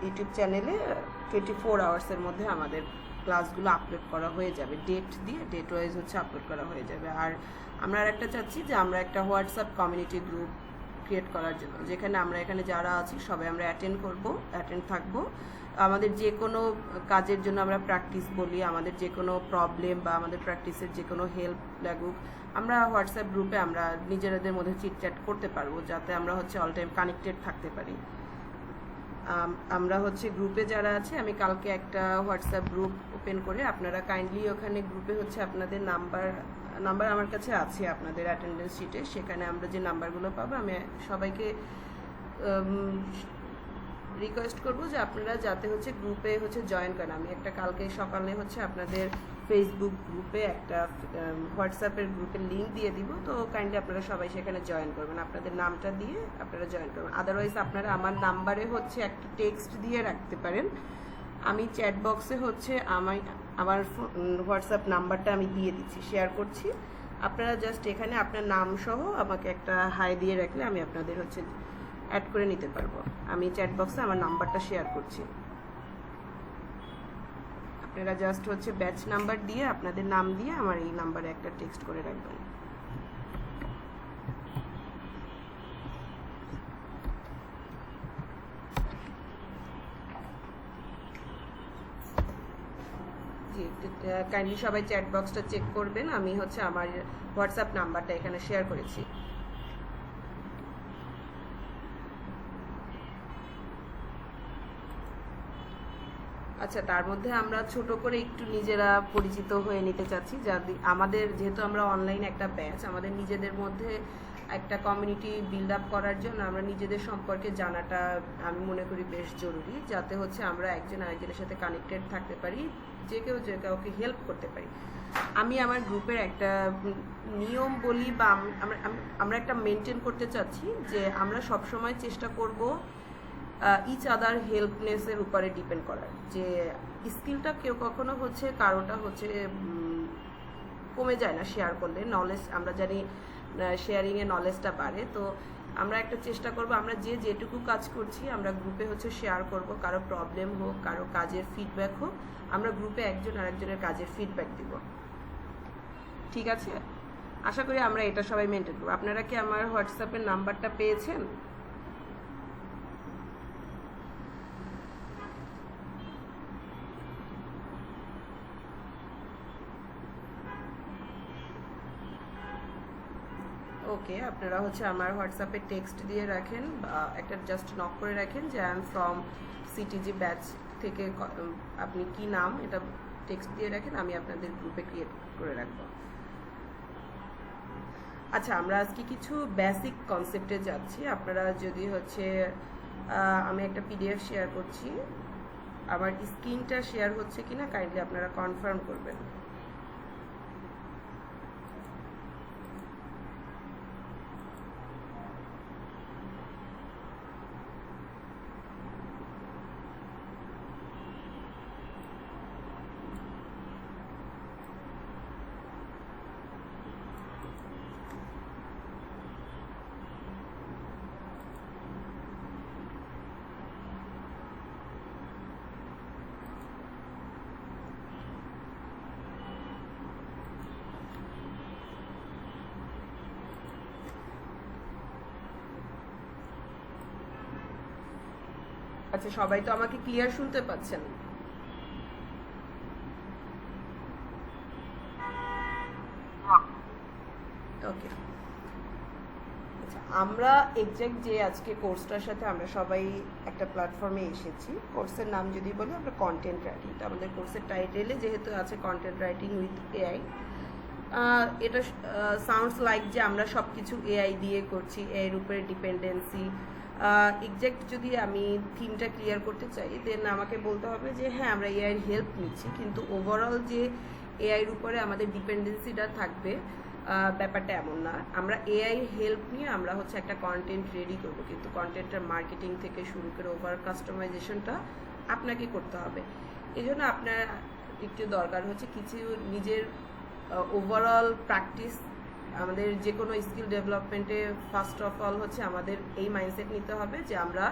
YouTube চ্যানেলে 24 আওয়ার্সের মধ্যে আমাদের ক্লাসগুলো আপলোড করা হয়ে যাবে, ডেট দিয়ে ডেট ওয়াইজ হচ্ছে আপলোড করা হয়ে যাবে। আর আমরা আর একটা চাচ্ছি যে আমরা একটা হোয়াটসঅ্যাপ কমিউনিটি গ্রুপ ক্রিয়েট করার জন্য, যেখানে আমরা এখানে যারা আছি সবাই আমরা অ্যাটেন্ড থাকবো। আমাদের যে কোনো কাজের জন্য আমরা প্র্যাকটিস বলি, আমাদের যে কোনো প্রবলেম বা আমাদের প্র্যাকটিসের যে কোনো হেল্প লাগুক, আমরা হোয়াটসঅ্যাপ গ্রুপে আমরা নিজেদের মধ্যে চিটচ্যাট করতে পারবো, যাতে আমরা হচ্ছে অল টাইম কানেক্টেড থাকতে পারি। আমরা হচ্ছে গ্রুপে যারা আছে, আমি কালকে একটা হোয়াটসঅ্যাপ গ্রুপ ওপেন করে, আপনারা কাইন্ডলি ওখানে গ্রুপে হচ্ছে আপনাদের নাম্বার আমার কাছে আছে আপনাদের অ্যাটেন্ডেন্স শিটে, সেখানে আমরা যে নাম্বারগুলো পাবো আমি সবাইকে রিকোয়েস্ট করবো যে আপনারা যাতে হচ্ছে গ্রুপে হচ্ছে জয়েন করেন। আমি একটা কালকে সকালে হচ্ছে আপনাদের ফেসবুক গ্রুপে একটা হোয়াটসঅ্যাপের গ্রুপের লিঙ্ক দিয়ে দিব, তো কাইন্ডলি আপনারা সবাই সেখানে জয়েন করবেন, আপনাদের নামটা দিয়ে আপনারা জয়েন করবেন। আদারওয়াইজ আপনারা আমার নাম্বারে হচ্ছে একটা টেক্সট দিয়ে রাখতে পারেন, আমি চ্যাট বক্সে হচ্ছে আমার হোয়াটসঅ্যাপ নাম্বারটা আমি দিয়ে দিচ্ছি, শেয়ার করছি। আপনারা জাস্ট এখানে আপনার নাম সহ আমাকে একটা হাই দিয়ে রাখলে আমি আপনাদের হচ্ছে অ্যাড করে নিতে পারবো। আমি চ্যাট বক্সে আমার নাম্বারটা শেয়ার করছি, আপনারা জাস্ট হচ্ছে ব্যাচ নাম্বার দিয়ে আপনাদের নাম দিয়ে আমার এই নাম্বারে একটা টেক্সট করে রাখবেন। কাইন্ডলি সবাই চ্যাট বক্সটা চেক করবেন, আমি হচ্ছে আমার হোয়াটসঅ্যাপ নাম্বারটা এখানে শেয়ার করেছি। আচ্ছা, তার মধ্যে আমরা ছোট করে একটু নিজেরা পরিচিত হয়ে নিতে চাচ্ছি, যাতে আমাদের যেহেতু আমরা অনলাইনে একটা ব্যাচ, আমাদের নিজেদের মধ্যে একটা কমিউনিটি বিল্ড আপ করার জন্য আমরা নিজেদের সম্পর্কে জানাটা আমি মনে করি বেশ জরুরি, যাতে হচ্ছে আমরা একজন আরেকজনের সাথে কানেক্টেড থাকতে পারি, যে কাউকে হেল্প করতে পারি। আমি আমার গ্রুপের একটা নিয়ম বলি বা আমরা একটা মেনটেন করতে চাচ্ছি যে আমরা সবসময় চেষ্টা করব ইচ আদার হেল্পনেসের উপরে ডিপেন্ড করার, যে স্কিলটা কেউ কখনো হচ্ছে কারোটা হচ্ছে কমে যায় না শেয়ার করলে, নলেজ আমরা জানি শেয়ারিংয়ে নলেজটা বাড়ে। তো আমরা একটা চেষ্টা করব আমরা যেটুকু কাজ করছি আমরা গ্রুপে হচ্ছে শেয়ার করব, কারো প্রবলেম হোক, কারো কাজের ফিডব্যাক হোক, আমরা গ্রুপে একজন আরেকজনের কাজের ফিডব্যাক দিব, ঠিক আছে? আশা করি আমরা এটা সবাই মেনটেন করবো। আপনারা কি আমার হোয়াটসঅ্যাপের নাম্বারটা পেয়েছেন? ওকে, আপনারা হচ্ছে আমার হোয়াটসঅ্যাপে টেক্সট দিয়ে রাখেন বা একটা জাস্ট নক করে রাখেন যে I am from CTG batch থেকে, আপনি কি নাম এটা টেক্সট দিয়ে রাখেন, আমি আপনাদের গ্রুপে ক্রিয়েট করে রাখবো। আচ্ছা, আমরা আজকে কিছু বেসিক কনসেপ্টে যাচ্ছি। আপনারা যদি হচ্ছে আমি একটা পিডিএফ শেয়ার করছি, আমার স্ক্রিনটা শেয়ার হচ্ছে কিনা কাইন্ডলি আপনারা কনফার্ম করবেন। আচ্ছা, সবাই তো আমাকে ক্লিয়ার শুনতে পাচ্ছেন? ওকে, আচ্ছা, আমরা এক্সাক্ট যে আজকে কোর্সটার সাথে আমরা সবাই একটা প্ল্যাটফর্মে এসেছি, কোর্সের নাম যদি বলি আমরা কন্টেন্ট রাইটিং, আমাদের কোর্সের টাইটেলে যেহেতু আছে কন্টেন্ট রাইটিং উইথ এআই, এটা সাউন্ডস লাইক যে আমরা সব কিছু এআই দিয়ে করছি, এআইয়ের উপরে ডিপেন্ডেন্সি। এক্সাক্ট যদি আমি থিমটা ক্লিয়ার করতে চাই, দেন আমাকে বলতে হবে যে হ্যাঁ আমরা এআইয়ের হেল্প নিচ্ছি, কিন্তু ওভারঅল যে এআইয়ের উপরে আমাদের ডিপেন্ডেন্সিটা থাকবে ব্যাপারটা এমন না। আমরা এআই হেল্প নিয়ে আমরা হচ্ছে একটা কন্টেন্ট রেডি করব, কিন্তু কন্টেন্টের মার্কেটিং থেকে শুরু করে ওভার কাস্টমাইজেশনটা আপনাকে করতে হবে। এই জন্য আপনার একটু দরকার হচ্ছে কিছু নিজের ওভারঅল প্র্যাকটিস। আমাদের যে কোনো স্কিল ডেভেলপমেন্টে ফার্স্ট অফ অল হচ্ছে আমাদের এই মাইন্ডসেট নিতে হবে যে আমরা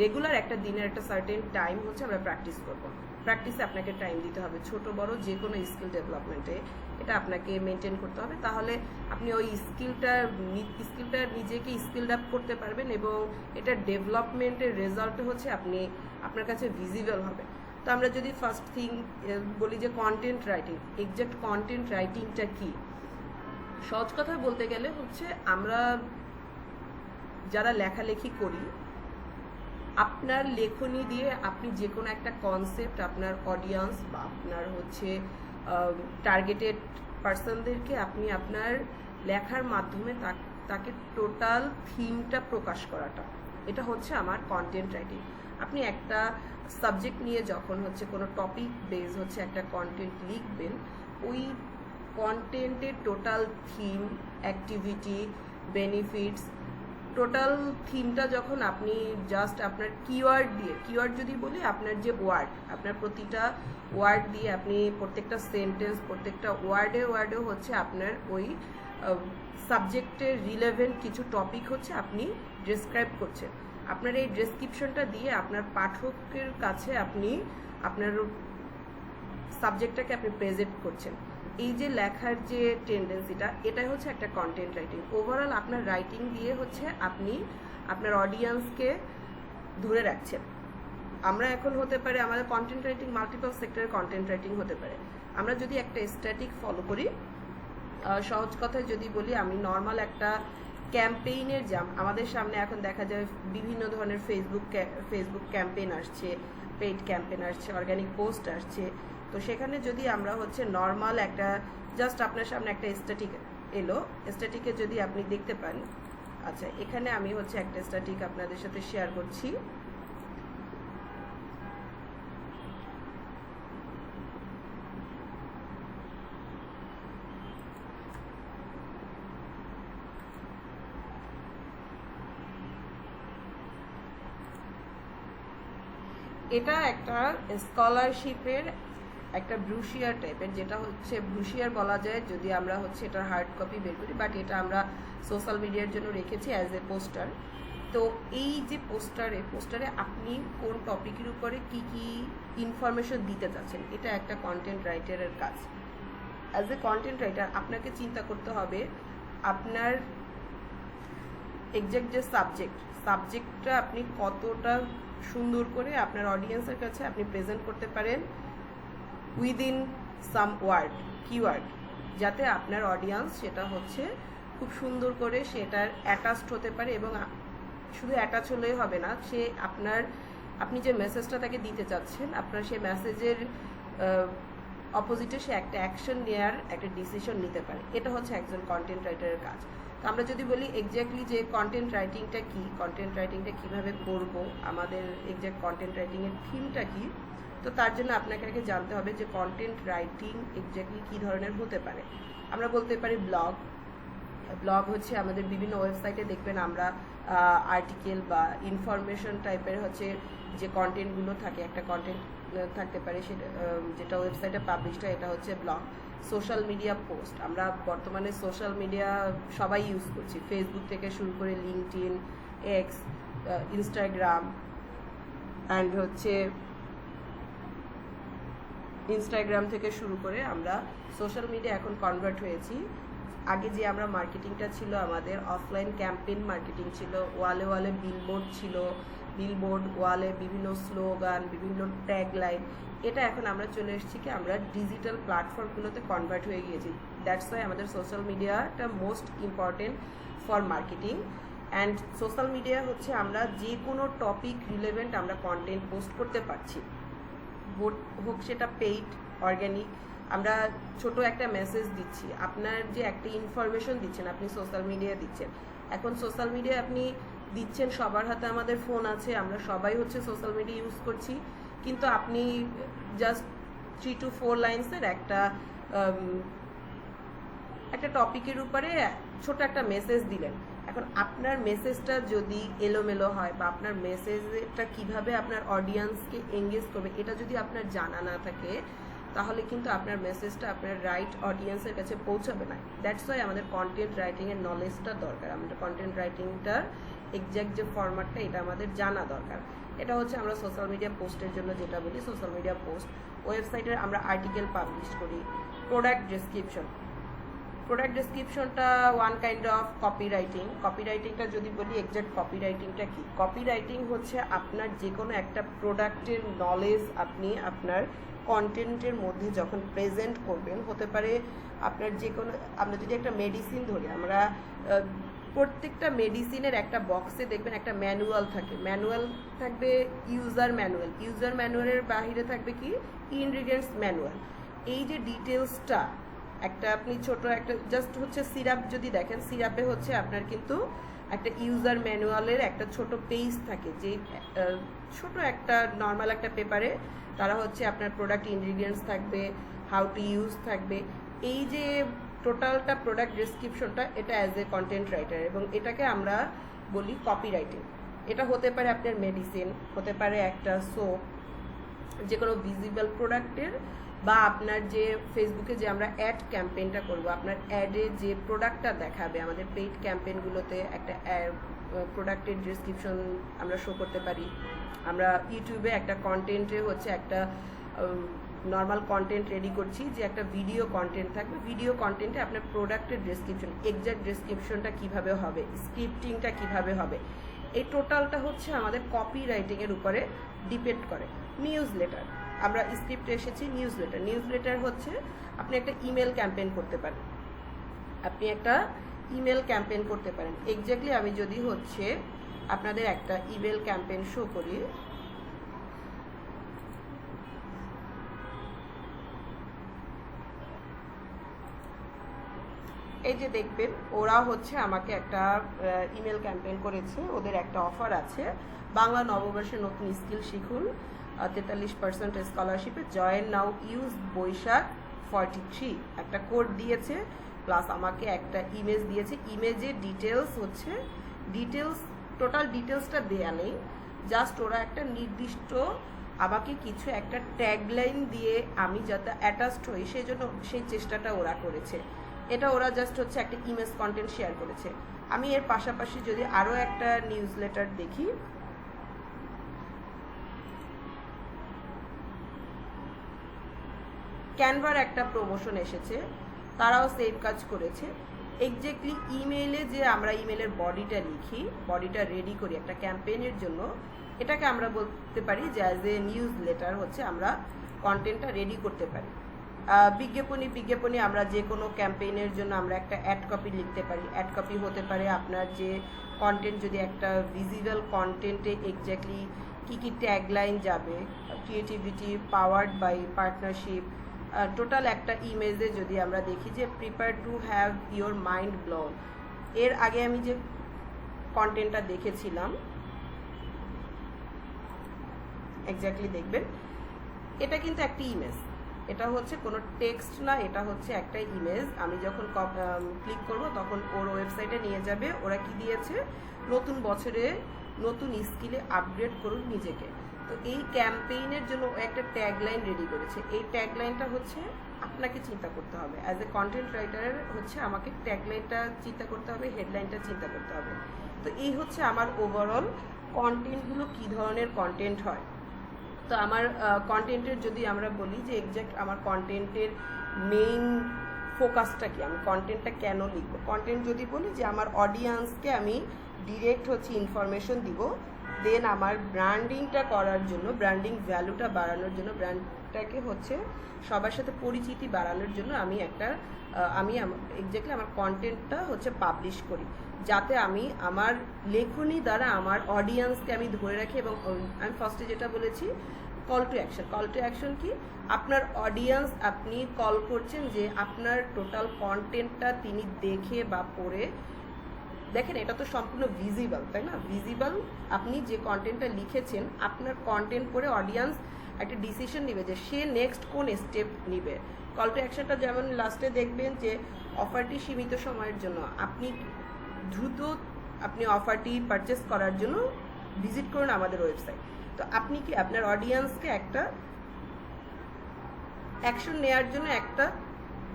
রেগুলার একটা দিনের একটা সার্টেন টাইম হচ্ছে আমরা প্র্যাকটিস করব। প্র্যাকটিসে আপনাকে টাইম দিতে হবে, ছোট বড় যে কোনো স্কিল ডেভেলপমেন্টে এটা আপনাকে মেনটেন করতে হবে। তাহলে আপনি ওই স্কিলটা নিজেকে স্কিল আপ করতে পারবেন এবং এটা ডেভেলপমেন্টের রেজাল্ট হচ্ছে আপনি আপনার কাছে ভিজিবল হবে। তো আমরা যদি ফার্স্ট থিং বলি যে কন্টেন্ট রাইটিং, এক্সাক্ট কন্টেন্ট রাইটিংটা কি? সহজ কথা বলতে গেলে হচ্ছে আমরা যারা লেখালেখি করি, আপনার লেখনী দিয়ে আপনি যে কোনো একটা কনসেপ্ট আপনার অডিয়েন্স বা আপনার হচ্ছে টার্গেটেড পার্সনদেরকে আপনি আপনার লেখার মাধ্যমে তাকে টোটাল থিমটা প্রকাশ করাটা, এটা হচ্ছে আমার কন্টেন্ট রাইটিং। আপনি একটা সাবজেক্ট নিয়ে যখন হচ্ছে কোনো টপিক বেস হচ্ছে একটা কন্টেন্ট লিখবেন, ওই কন্টেন্টের total theme, activity, benefits, total থিমটা যখন আপনি জাস্ট আপনার কিওয়ার্ড যদি বলি, আপনার যে ওয়ার্ড, আপনার প্রতিটা ওয়ার্ড দিয়ে আপনি প্রত্যেকটা সেন্টেন্স, প্রত্যেকটা ওয়ার্ডে হচ্ছে আপনার ওই সাবজেক্টের রিলেভেন্ট কিছু টপিক হচ্ছে আপনি ডেসক্রাইব করছেন। আপনার এই ডেসক্রিপশনটা দিয়ে আপনার পাঠকের কাছে আপনি আপনার সাবজেক্টটাকে আপনি প্রেজেন্ট করছেন। এই যে লেখার যে টেন্ডেন্সিটা, এটাই হচ্ছে একটা কন্টেন্ট রাইটিং। ওভারঅল আপনার রাইটিং দিয়ে হচ্ছে আপনি আপনার অডিয়েন্সকে ধরে রাখছেন। আমরা এখন হতে পারে আমাদের কন্টেন্ট রাইটিং মাল্টিপল সেক্টরের কন্টেন্ট রাইটিং হতে পারে। আমরা যদি একটা স্ট্যাটিক ফলো করি, সহজ কথায় যদি বলি, আমি নর্মাল একটা ক্যাম্পেইনের আমাদের সামনে এখন দেখা যায় বিভিন্ন ধরনের ফেসবুক ক্যাম্পেইন আসছে, পেইড ক্যাম্পেইন আসছে, অর্গানিক পোস্ট আসছে। তো সেখানে যদি আমরা হচ্ছে নর্মাল একটা জাস্ট আপনার সামনে একটা স্ট্যাটিক এলো, স্ট্যাটিকে যদি আপনি দেখতে পান, আচ্ছা এখানে আমি হচ্ছে একটা স্ট্যাটিক আপনাদের সাথে শেয়ার করছি। এটা একটা স্কলারশিপের একটা ব্রুশিয়ার টাইপের, যেটা হচ্ছে ব্রুশিয়ার বলা যায় যদি আমরা হচ্ছে এটা হার্ড কপি বের করি, বাট এটা আমরা সোশ্যাল মিডিয়ার জন্য রেখেছি অ্যাজ এ পোস্টার। তো এই যে পোস্টারে আপনি কোন টপিকের উপরে কি কি ইনফরমেশন দিতে চাচ্ছেন, এটা একটা কন্টেন্ট রাইটারের কাজ। অ্যাজ এ কন্টেন্ট রাইটার আপনাকে চিন্তা করতে হবে আপনার এক্সাক্ট যে সাবজেক্টটা আপনি কতটা সুন্দর করে আপনার অডিয়েন্সের কাছে আপনি প্রেজেন্ট করতে পারেন উইদিন সাম কিওয়ার্ড, যাতে আপনার অডিয়েন্স সেটা হচ্ছে খুব সুন্দর করে সেটার অ্যাটাচড হতে পারে। এবং শুধু অ্যাটাচ হলেই হবে না, সে আপনি যে মেসেজটা তাকে দিতে চাচ্ছেন, আপনার সেই মেসেজের অপোজিটে সে একটা অ্যাকশন নেওয়ার একটা ডিসিশন নিতে পারে। এটা হচ্ছে একজন কন্টেন্ট রাইটারের কাজ। তো আমরা যদি বলি এক্স্যাক্টলি যে কন্টেন্ট রাইটিংটা কীভাবে করব, আমাদের এক্স্যাক্ট কন্টেন্ট রাইটিংয়ের থিমটা কী, তো তার জন্য আপনাকে আগে জানতে হবে যে কন্টেন্ট রাইটিং এক্স্যাক্টলি কী ধরনের হতে পারে। আমরা বলতে পারি ব্লগ হচ্ছে আমাদের বিভিন্ন ওয়েবসাইটে দেখবেন আমরা আর্টিকেল বা ইনফরমেশন টাইপের হচ্ছে যে কন্টেন্টগুলো থাকে, একটা কন্টেন্ট থাকতে পারে সেটা যেটা ওয়েবসাইটে পাবলিশড হয়, এটা হচ্ছে ব্লগ। সোশ্যাল মিডিয়া পোস্ট, আমরা বর্তমানে সোশ্যাল মিডিয়া সবাই ইউজ করছি, ফেসবুক থেকে শুরু করে লিঙ্কডইন, এক্স, ইনস্টাগ্রাম অ্যান্ড হচ্ছে ইনস্টাগ্রাম থেকে শুরু করে আমরা সোশ্যাল মিডিয়া এখন কনভার্ট হয়েছি। আগে যে আমরা মার্কেটিংটা ছিল, আমাদের অফলাইন ক্যাম্পেইন মার্কেটিং ছিল, ওয়ালে বিলবোর্ড ওয়ালে বিভিন্ন স্লোগান, বিভিন্ন ট্যাগলাইন, এটা এখন আমরা চলে এসেছি কি আমরা ডিজিটাল প্ল্যাটফর্মগুলোতে কনভার্ট হয়ে গিয়েছি। দ্যাটস ওয়াই আমাদের সোশ্যাল মিডিয়াটা most important for marketing. And social media হচ্ছে আমরা যে কোনো টপিক রিলেভেন্ট আমরা কন্টেন্ট পোস্ট করতে পারছি, হোক সেটা পেইড, অর্গানিক। আমরা ছোট একটা মেসেজ দিচ্ছি, আপনার যে একটা ইনফরমেশন দিচ্ছেন, আপনি সোশ্যাল মিডিয়া দিচ্ছেন। এখন সোশ্যাল মিডিয়া আপনি দিচ্ছেন, সবার হাতে আমাদের ফোন আছে, আমরা সবাই হচ্ছে সোশ্যাল মিডিয়া ইউজ করছি, কিন্তু আপনি জাস্ট 3 to 4 লাইন্সের একটা টপিকের উপরে ছোট একটা মেসেজ দিলেন। এখন আপনার মেসেজটা যদি এলোমেলো হয় বা আপনার মেসেজটা কিভাবে আপনার অডিয়েন্সকে এঙ্গেজ করবে এটা যদি আপনার জানা না থাকে, তাহলে কিন্তু আপনার মেসেজটা আপনার রাইট অডিয়েন্সের কাছে পৌঁছাবে না। দ্যাটস ওয়াই আমাদের কন্টেন্ট রাইটিংয়ের নলেজটা দরকার। আমাদের কন্টেন্ট রাইটিংটার এক্স্যাক্ট যে ফরম্যাটটা এটা আমাদের জানা দরকার। এটা হচ্ছে আমরা সোশ্যাল মিডিয়া পোস্টের জন্য যেটা বলি সোশ্যাল মিডিয়া পোস্ট। ওয়েবসাইটের আমরা আর্টিকেল পাবলিশ করি। প্রোডাক্ট ডেসক্রিপশনটা ওয়ান কাইন্ড অফ কপিরাইটিংটা যদি বলি এক্স্যাক্ট কপিরাইটিংটা কি? কপিরাইটিং হচ্ছে আপনার যে কোনো একটা প্রোডাক্টের নলেজ আপনি আপনার কন্টেন্টের মধ্যে যখন প্রেজেন্ট করবেন, হতে পারে আপনার যে কোনো, আমরা যদি একটা মেডিসিন ধরি, আমরা প্রত্যেকটা মেডিসিনের একটা বক্সে দেখবেন একটা ম্যানুয়াল থাকবে, ইউজার ম্যানুয়ালের বাহিরে থাকবে কি ইনগ্রিডিয়েন্টস ম্যানুয়াল। এই যে ডিটেলসটা একটা আপনি ছোট একটা জাস্ট হচ্ছে সিরাপ যদি দেখেন, সিরাপে হচ্ছে আপনার কিন্তু একটা ইউজার ম্যানুয়ালের একটা ছোট পেজ থাকে, যে ছোট একটা নর্মাল একটা পেপারে তারা হচ্ছে আপনার প্রোডাক্ট ইনগ্রিডিয়েন্টস থাকবে, হাউ টু ইউজ থাকবে। এই যে টোটালটা প্রোডাক্ট ডেসক্রিপশনটা এটা অ্যাজ এ কন্টেন্ট রাইটার, এবং এটাকে আমরা বলি কপিরাইটিং। এটা হতে পারে আপনার মেডিসিন, হতে পারে একটা সোপ, যে কোনো ভিজিবল প্রোডাক্টের, বা আপনার যে ফেসবুকে যে আমরা অ্যাড ক্যাম্পেইনটা করব, আপনার অ্যাডে যে প্রোডাক্টটা দেখাবে, আমাদের পেইড ক্যাম্পেইনগুলোতে একটা প্রোডাক্টের ডেসক্রিপশন আমরা শো করতে পারি। আমরা ইউটিউবে একটা কন্টেন্টে হচ্ছে একটা নর্মাল কন্টেন্ট রেডি করছি, যে একটা ভিডিও কন্টেন্ট থাকবে, ভিডিও কন্টেন্টে আপনার প্রোডাক্টের ডেসক্রিপশন, এক্স্যাক্ট ডেসক্রিপশনটা কিভাবে হবে, স্ক্রিপ্টিংটা কিভাবে হবে, এই টোটালটা হচ্ছে আমাদের কপিরাইটিংয়ের উপরে ডিপেন্ড করে। নিউজলেটার, আমরা স্ক্রিপ্টে এসেছি নিউজলেটার হচ্ছে আপনি একটা ইমেল ক্যাম্পেইন করতে পারেন। এক্স্যাক্টলি আমি যদি হচ্ছে আপনাদের একটা ইমেল ক্যাম্পেইন শো করি, এই যে দেখবেন ওরা হচ্ছে আমাকে একটা ইমেল ক্যাম্পেইন করেছে, ওদের একটা অফার আছে, বাংলা নববর্ষে নতুন স্কিল শিখুন, 43% স্কলারশিপে জয়েন নাও ইউজ বৈশাখ 43 একটা কোড দিয়েছে, প্লাস আমাকে একটা ইমেজ দিয়েছে। ইমেজে টোটাল ডিটেলসটা দেয়া নেই, জাস্ট ওরা একটা নির্দিষ্ট আমাকে কিছু একটা ট্যাগলাইন দিয়ে আমি যাতে অ্যাটাচড হই সেই জন্য সেই চেষ্টাটা ওরা করেছে। এটা ওরা জাস্ট হচ্ছে একটা ইমেজ কন্টেন্ট শেয়ার করেছে। আমি এর পাশাপাশি যদি আরও একটা নিউজলেটার দেখি, ক্যানভার একটা প্রমোশন এসেছে, তারাও সেম কাজ করেছে। এক্স্যাক্টলি ইমেইলে যে আমরা ইমেলের বডিটা রেডি করি একটা ক্যাম্পেইনের জন্য, এটাকে আমরা বলতে পারি যে অ্যাজ এ নিউজ লেটার হচ্ছে আমরা কন্টেন্টটা রেডি করতে পারি। বিজ্ঞাপনী আমরা যে কোনো ক্যাম্পেইনের জন্য আমরা একটা অ্যাড কপি লিখতে পারি। অ্যাড কপি হতে পারে আপনার যে কন্টেন্ট, যদি একটা ভিজিবল কন্টেন্টে এক্স্যাক্টলি কী ট্যাগলাইন যাবে, creativity powered by partnership, total একটা ইমেজে যদি আমরা দেখি যে prepare to have your mind blown, এর আগে আমি যে কন্টেন্টটা দেখেছিলাম এক্স্যাক্টলি দেখবেন এটা কিন্তু একটা ইমেজ, এটা হচ্ছে কোনো টেক্সট না, এটা হচ্ছে একটা ইমেজ। আমি যখন ক্লিক করব তখন ওর ওয়েবসাইটে নিয়ে যাবে, ওরা কি দিয়েছে, নতুন বছরে নতুন স্কিলে আপগ্রেড করুন নিজেকে। তো এই ক্যাম্পেইনের জন্য একটা ট্যাগলাইন রেডি করেছে। এই ট্যাগলাইনটা হচ্ছে আপনাকে চিন্তা করতে হবে, অ্যাজ এ কন্টেন্ট রাইটারের হচ্ছে আমাকে ট্যাগলাইনটা চিন্তা করতে হবে, হেডলাইনটা চিন্তা করতে হবে। তো এই হচ্ছে আমার ওভারঅল কন্টেন্টগুলো কী ধরনের কন্টেন্ট হয়। তো আমার কন্টেন্টের যদি আমরা বলি যে এক্স্যাক্ট আমার কন্টেন্টের মেইন ফোকাসটা কি, আমি কন্টেন্টটা কেন লিখবো, কন্টেন্ট যদি বলি যে আমার অডিয়েন্সকে আমি ডিরেক্ট হচ্ছে ইনফরমেশন দিব, দেন আমার ব্র্যান্ডিংটা করার জন্য, ব্র্যান্ডিং ভ্যালুটা বাড়ানোর জন্য, ব্র্যান্ডটাকে হচ্ছে সবার সাথে পরিচিতি বাড়ানোর জন্য আমি এক্স্যাক্টলি আমার কন্টেন্টটা হচ্ছে পাবলিশ করি, যাতে আমি আমার লেখনী দ্বারা আমার অডিয়েন্সকে আমি ধরে রাখি। এবং আমি ফার্স্টে যেটা বলেছি কল টু অ্যাকশন কি, আপনার অডিয়েন্স আপনি কল করছেন যে আপনার টোটাল কন্টেন্টটা তিনি দেখে বা পড়ে দেখেন, এটা তো সম্পূর্ণ ভিজিবল, তাই না? ভিজিবল, আপনি যে কন্টেন্টটা লিখেছেন আপনার কন্টেন্ট পড়ে অডিয়েন্স একটা ডিসিশন নেবে যে সে নেক্সট কোন স্টেপ নেবে। কল টু অ্যাকশনটা যেমন লাস্টে দেখবেন যে অফারটি সীমিত সময়ের জন্য, আপনি দ্রুত আপনি অফারটি পারচেস করার জন্য ভিজিট করুন আমাদের ওয়েবসাইট। তো আপনি কি আপনার অডিয়েন্সকে একটা অ্যাকশন নেওয়ার জন্য একটা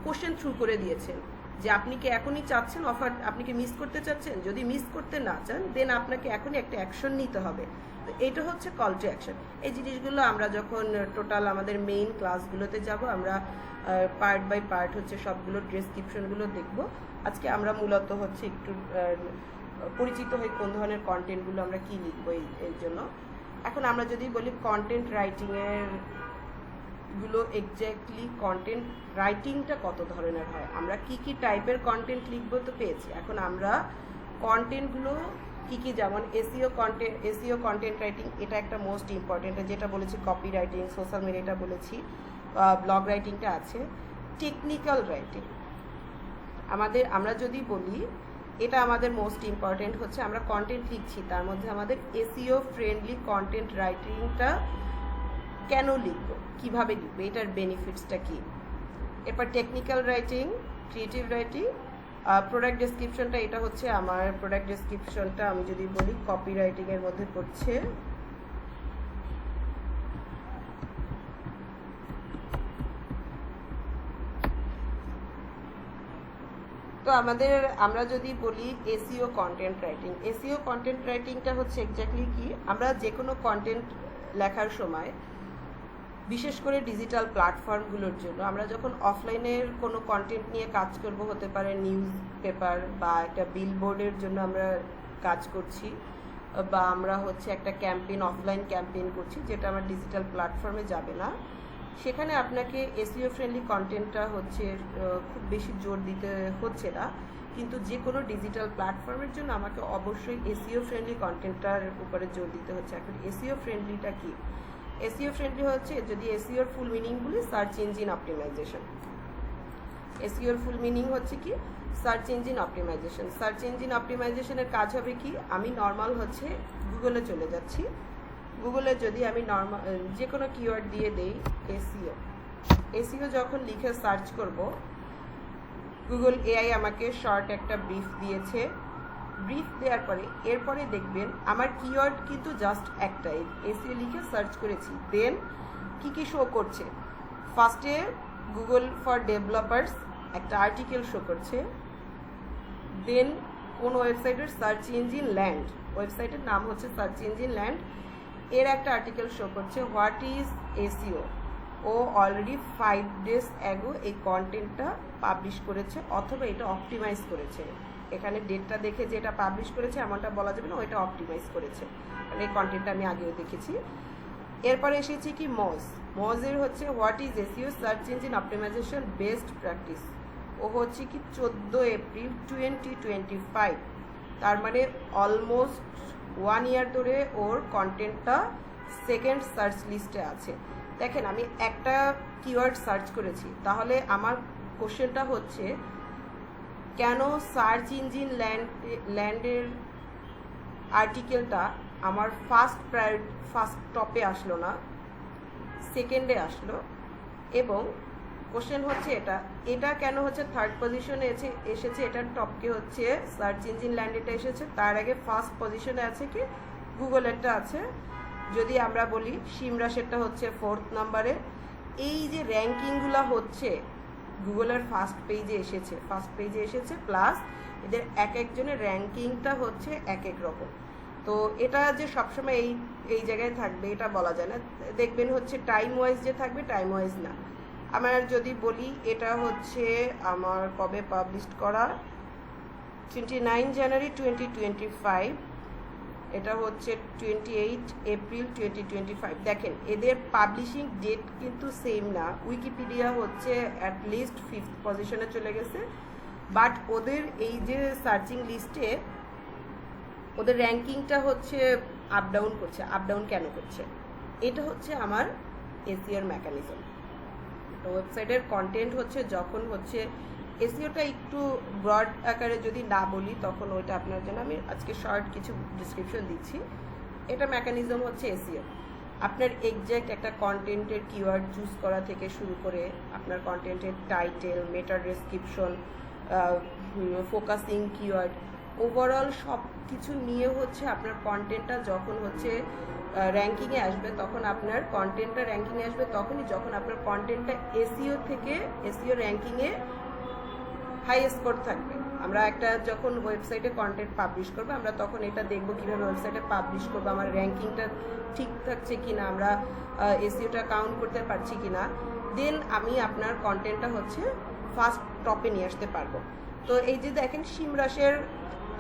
কোশ্চেন থ্রু করে দিয়েছেন, যে আপনি কি এখনই চাচ্ছেন অফার, আপনি কি মিস করতে চাচ্ছেন? যদি মিস করতে না চান দেন আপনাকে এখনই একটা অ্যাকশন নিতে হবে। তো এটা হচ্ছে কল টু অ্যাকশন। এই জিনিসগুলো আমরা যখন টোটাল আমাদের মেইন ক্লাসগুলোতে যাব, আমরা পার্ট বাই পার্ট হচ্ছে সবগুলো ডেসক্রিপশনগুলো দেখব। আজকে আমরা মূলত হচ্ছে একটু পরিচিত হই কোন ধরনের কন্টেন্টগুলো আমরা কি লিখবো এই জন্য। এখন আমরা যদি বলি কন্টেন্ট রাইটিংয়ের গুলো এক্স্যাক্টলি কন্টেন্ট রাইটিংটা কত ধরনের হয়, আমরা কি কি টাইপের কন্টেন্ট লিখবো তো পেয়েছি। এখন আমরা কন্টেন্টগুলো কি কি, যেমন এসইও কন্টেন্ট রাইটিং, এটা একটা মোস্ট ইম্পর্টেন্ট, যেটা বলেছি কপি রাইটিং, সোশ্যাল মিডিয়াটা বলেছি, ব্লগ রাইটিংটা আছে। টেকনিক্যাল রাইটিং আমরা যদি বলি এটা আমাদের মোস্ট ইম্পর্টেন্ট হচ্ছে, আমরা কন্টেন্ট লিখছি তার মধ্যে আমাদের এসইও ফ্রেন্ডলি কন্টেন্ট রাইটিংটা কেন লিখবো, কিভাবে লিখবো, এটার বেনিফিটসটা কি। এরপর technical writing, creative writing, product ডেসক্রিপশনটা, এটা হচ্ছে আমার প্রোডাক্ট ডেসক্রিপশনটা আমি যদি বলি কপি রাইটিংয়ের মধ্যে পড়ছে। তো আমরা যদি বলি এসইও কন্টেন্ট রাইটিংটা হচ্ছে এক্স্যাক্টলি কি, আমরা যে কোনো কন্টেন্ট লেখার সময় বিশেষ করে ডিজিটাল প্ল্যাটফর্মগুলোর জন্য আমরা যখন অফলাইনের কোনো কন্টেন্ট নিয়ে কাজ করব, হতে পারে নিউজ পেপার বা একটা বিলবোর্ডের জন্য আমরা কাজ করছি, বা আমরা হচ্ছে একটা ক্যাম্পেইন, অফলাইন ক্যাম্পেইন করছি যেটা আমার ডিজিটাল প্ল্যাটফর্মে যাবে না, সেখানে আপনাকে এসইও ফ্রেন্ডলি কন্টেন্টটা হচ্ছে খুব বেশি জোর দিতে হচ্ছে না। কিন্তু যে কোনো ডিজিটাল প্ল্যাটফর্মের জন্য আমাকে অবশ্যই এসইও ফ্রেন্ডলি কন্টেন্টটার উপরে জোর দিতে হচ্ছে। এখন এসইও ফ্রেন্ডলিটা কি? এসইও ফ্রেন্ডলি হচ্ছে, যদি এসইওর ফুল মিনিং বলি, সার্চ ইঞ্জিন অপটিমাইজেশন। এসইওর ফুল মিনিং হচ্ছে কি, search engine optimisation. Search engine অপটিমাইজেশনের কাজ হবে কি, আমি নর্মাল হচ্ছে গুগলে চলে যাচ্ছি, গুগলে যদি আমি নর্মাল যে কোনো কিওয়ার্ড দিয়ে দেই এসইও যখন লিখে সার্চ করব, গুগল এআই আমাকে শর্ট একটা ব্রিফ দিয়েছে। ব্রিফ দেওয়ার পরে এরপরে দেখবেন আমার কিওয়ার্ড কিন্তু জাস্ট একটাই, এসইও লিখে সার্চ করেছি, দেন কি কি শো করছে। ফার্স্টে গুগল ফর ডেভেলপার্স একটা আর্টিকেল শো করছে, দেন কোন ওয়েবসাইটের সার্চ ইঞ্জিন ল্যান্ড, ওয়েবসাইটের নাম হচ্ছে সার্চ ইঞ্জিন ল্যান্ড, এর একটা আর্টিকেল শো করছে হোয়াট ইজ এসইও। ও অলরেডি 5 days অ্যাগো এই কন্টেন্টটা পাবলিশ করেছে, অথবা এটা অপটিমাইজ করেছে। এখানে ডেটটা দেখে যে এটা পাবলিশ করেছে এমনটা বলা যাবে না, ওইটা অপটিমাইজ করেছে, মানে এই কন্টেন্টটা আমি আগেও দেখেছি। এরপরে এসেছি কি মজের হচ্ছে what is SEO search engine optimisation best practice. ও হচ্ছে কি 14 এপ্রিল 2025, তার মানে অলমোস্ট 1 year ধরে ওর কন্টেন্টটা সেকেন্ড সার্চ লিস্টে আছে। দেখেন আমি একটা কিওয়ার্ড সার্চ করেছি, তাহলে আমার কোশ্চেনটা হচ্ছে কেন সার্চ ইঞ্জিন ল্যান্ডের আর্টিকেলটা আমার ফার্স্ট টপে আসলো না, সেকেন্ডে আসলো, এবং কোশ্চেন হচ্ছে এটা কেন হচ্ছে থার্ড পজিশনে এসেছে, এটার টপকে হচ্ছে সার্চ ইঞ্জিন ল্যান্ডেরটা এসেছে, তার আগে ফার্স্ট পজিশনে আছে কি গুগলেরটা আছে। যদি আমরা বলি সিমরাসেরটা হচ্ছে 4th নম্বরে। এই যে র্যাঙ্কিংগুলো হচ্ছে গুগলের ফার্স্ট পেজে এসেছে, প্লাস এদের এক একজনের র্যাঙ্কিংটা হচ্ছে এক এক রকম। তো এটা যে সবসময় এই জায়গায় থাকবে এটা বলা যায় না, দেখবেন হচ্ছে টাইম ওয়াইজ যে থাকবে, টাইম ওয়াইজ না। আমার যদি বলি এটা হচ্ছে আমার কবে পাবলিশ করা, 29 জানুয়ারি 2025, এটা হচ্ছে 28 এপ্রিল 2025। দেখেন এদের পাবলিশিং ডেট কিন্তু সেম না, উইকিপিডিয়া হচ্ছে অ্যাটলিস্ট 5th পজিশনে চলে গেছে, বাট ওদের এই যে সার্চিং লিস্টে ওদের র্যাঙ্কিংটা হচ্ছে আপ ডাউন কেন করছে? এটা হচ্ছে আমার এসইওর মেকানিজম। তো ওয়েবসাইটের কন্টেন্ট হচ্ছে যখন হচ্ছে এসইওটা একটু ব্রড আকারে যদি না বলি, তখন ওইটা আপনার জন্য আমি আজকে শর্ট কিছু ডিসক্রিপশন দিচ্ছি। এটা মেকানিজম হচ্ছে এসইও। আপনার এক্স্যাক্ট একটা কন্টেন্টের কিওয়ার্ড চুজ করা থেকে শুরু করে আপনার কন্টেন্টের টাইটেল, মেটা ডেসক্রিপশন, ফোকাসিং কিওয়ার্ড, ওভারঅল সব কিছু নিয়ে হচ্ছে আপনার কন্টেন্টটা যখন হচ্ছে র্যাঙ্কিংয়ে আসবে, তখন আপনার কন্টেন্টটা র্যাঙ্কিংয়ে আসবে তখনই যখন আপনার কন্টেন্টটা এসইও থেকে এসইও র্যাঙ্কিংয়ে হাই স্কোর থাকবে। আমরা একটা যখন ওয়েবসাইটে কন্টেন্ট পাবলিশ করবো, আমরা তখন এটা দেখবো কীভাবে ওয়েবসাইটে পাবলিশ করবো, আমার র্যাঙ্কিংটা ঠিক থাকছে কি না, আমরা এসইওটা কাউন্ট করতে পারছি কি না, দেন আমি আপনার কন্টেন্টটা হচ্ছে ফার্স্ট টপে নিয়ে আসতে পারবো। তো এই যে দেখেন সিমরাশের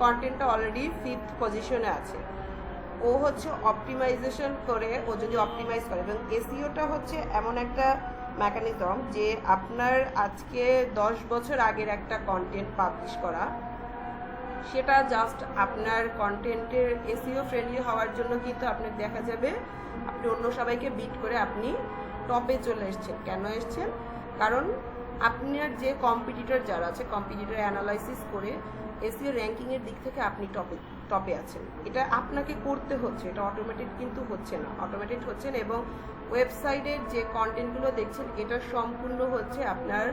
কন্টেন্টটা অলরেডি 5th পজিশনে আছে। ও হচ্ছে অপটিমাইজেশন করে, ও যদি অপটিমাইজ করে, এবং এসইওটা হচ্ছে এমন একটা মেকানিজম যে আপনার আজকে 10 বছর আগের একটা কন্টেন্ট পাবলিশ করা, সেটা জাস্ট আপনার কন্টেন্টের এসইও ফ্রেন্ডলি হওয়ার জন্য কিন্তু আপনার দেখা যাবে আপনি অন্য সবাইকে বিট করে আপনি টপে চলে এসছেন। কেন এসছেন? কারণ আপনার যে কম্পিটিটর যারা আছে, কম্পিটিটর অ্যানালাইসিস করে এসইও র্যাঙ্কিংয়ের দিক থেকে আপনি টপে আছেন। এটা আপনাকে করতে হচ্ছে, এটা অটোমেটেড কিন্তু হচ্ছে না, অটোমেটেড হচ্ছে না। এবং ওয়েবসাইটের যে কন্টেন্টগুলো দেখছেন, এটা সম্পূর্ণ হচ্ছে আপনার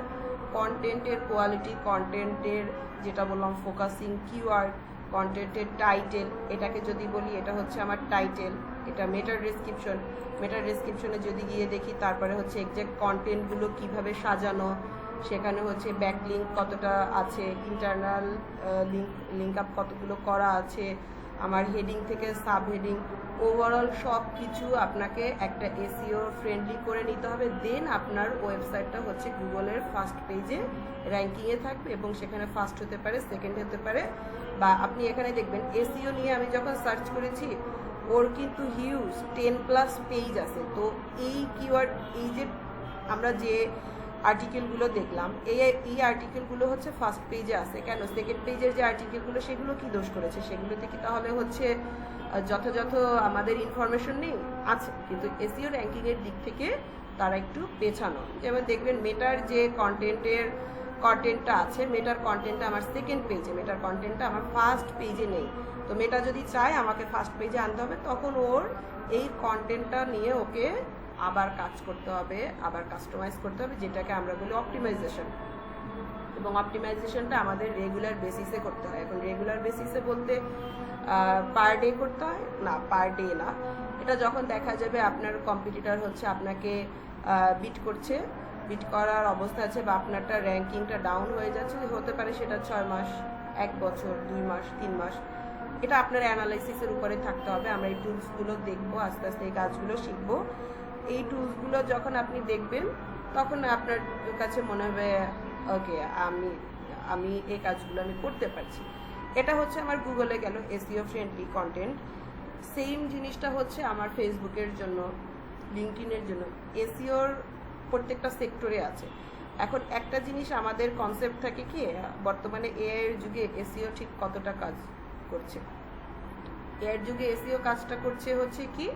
কন্টেন্টের কোয়ালিটি, কন্টেন্টের যেটা বললাম ফোকাসিং, কিওয়ার্ড, কন্টেন্টের টাইটেল, এটাকে যদি বলি এটা হচ্ছে আমার টাইটেল, এটা মেটার ডেসক্রিপশন, মেটার ডেসক্রিপশনে যদি গিয়ে দেখি তারপরে হচ্ছে এক্সাক্ট কন্টেন্টগুলো কিভাবে সাজানো, সেখানে হচ্ছে ব্যাকলিঙ্ক কতটা আছে, ইন্টারনাল লিঙ্ক আপ কতগুলো করা আছে, আমার হেডিং থেকে সাব হেডিং, ওভারঅল সব কিছু আপনাকে একটা এসইও ফ্রেন্ডলি করে নিতে হবে। দেন আপনার ওয়েবসাইটটা হচ্ছে গুগলের ফার্স্ট পেজে র্যাঙ্কিংয়ে থাকবে, এবং সেখানে ফার্স্ট হতে পারে, সেকেন্ড হতে পারে, বা আপনি এখানে দেখবেন এসইও নিয়ে আমি যখন সার্চ করেছি, ওর কিন্তু হিউজ 10+ পেজ আছে। তো এই কিওয়ার্ড, এই যে আমরা যে আর্টিকেলগুলো দেখলাম, এই আর্টিকেলগুলো হচ্ছে ফার্স্ট পেজে আছে। কেন? সেকেন্ড পেজের যে আর্টিকেলগুলো সেগুলো কি দোষ করেছে? সেগুলোতে কি তাহলে হচ্ছে যথাযথ আমাদের ইনফরমেশন নেই? আছে, কিন্তু এসইও র্যাঙ্কিংয়ের দিক থেকে তারা একটু পেছানো। যেমন দেখবেন মেটার যে কন্টেন্টটা আছে, মেটার কন্টেন্টটা আমার সেকেন্ড পেজে, মেটার কন্টেন্টটা আমার ফার্স্ট পেজে নেই। তো মেটা যদি চায় আমাকে ফার্স্ট পেজে আনতে হবে, তখন ওর এই কন্টেন্টটা নিয়ে ওকে আবার কাজ করতে হবে, আবার কাস্টমাইজ করতে হবে, যেটাকে আমরা বলি অপটিমাইজেশন। এবং অপটিমাইজেশনটা আমাদের রেগুলার বেসিসে করতে হয়। এখন রেগুলার বেসিসে বলতে পার ডে করতে হয় না, পার ডে না। এটা যখন দেখা যাবে আপনার কম্পিটিটর হচ্ছে আপনাকে বিট করছে, বিট করার অবস্থা আছে, বা আপনারটা র্যাঙ্কিংটা ডাউন হয়ে যাচ্ছে, হতে পারে সেটা 6 মাস, 1 বছর, 2 মাস, 3 মাস, এটা আপনার অ্যানালাইসিসের উপরে থাকতে হবে। আমরা এই টুলসগুলো দেখবো, আস্তে আস্তে এই কাজগুলো শিখবো। এই টুলসগুলো যখন আপনি দেখবেন, তখন আপনার কাছে মনে হবে ওকে, আমি এই কাজগুলো আমি করতে পারছি। এটা হচ্ছে আমার গুগলে গেল এসইও ফ্রেন্ডলি কন্টেন্ট। সেম জিনিসটা হচ্ছে আমার ফেসবুকের জন্য, লিঙ্কডইনের জন্য। এসইওর প্রত্যেকটা সেক্টরে আছে। এখন একটা জিনিস আমাদের কনসেপ্ট থাকে কি, বর্তমানে এআই এর যুগে এসইও ঠিক কতটা কাজ করছে। এআই এর যুগে এসইও কাজটা করছে হচ্ছে কি,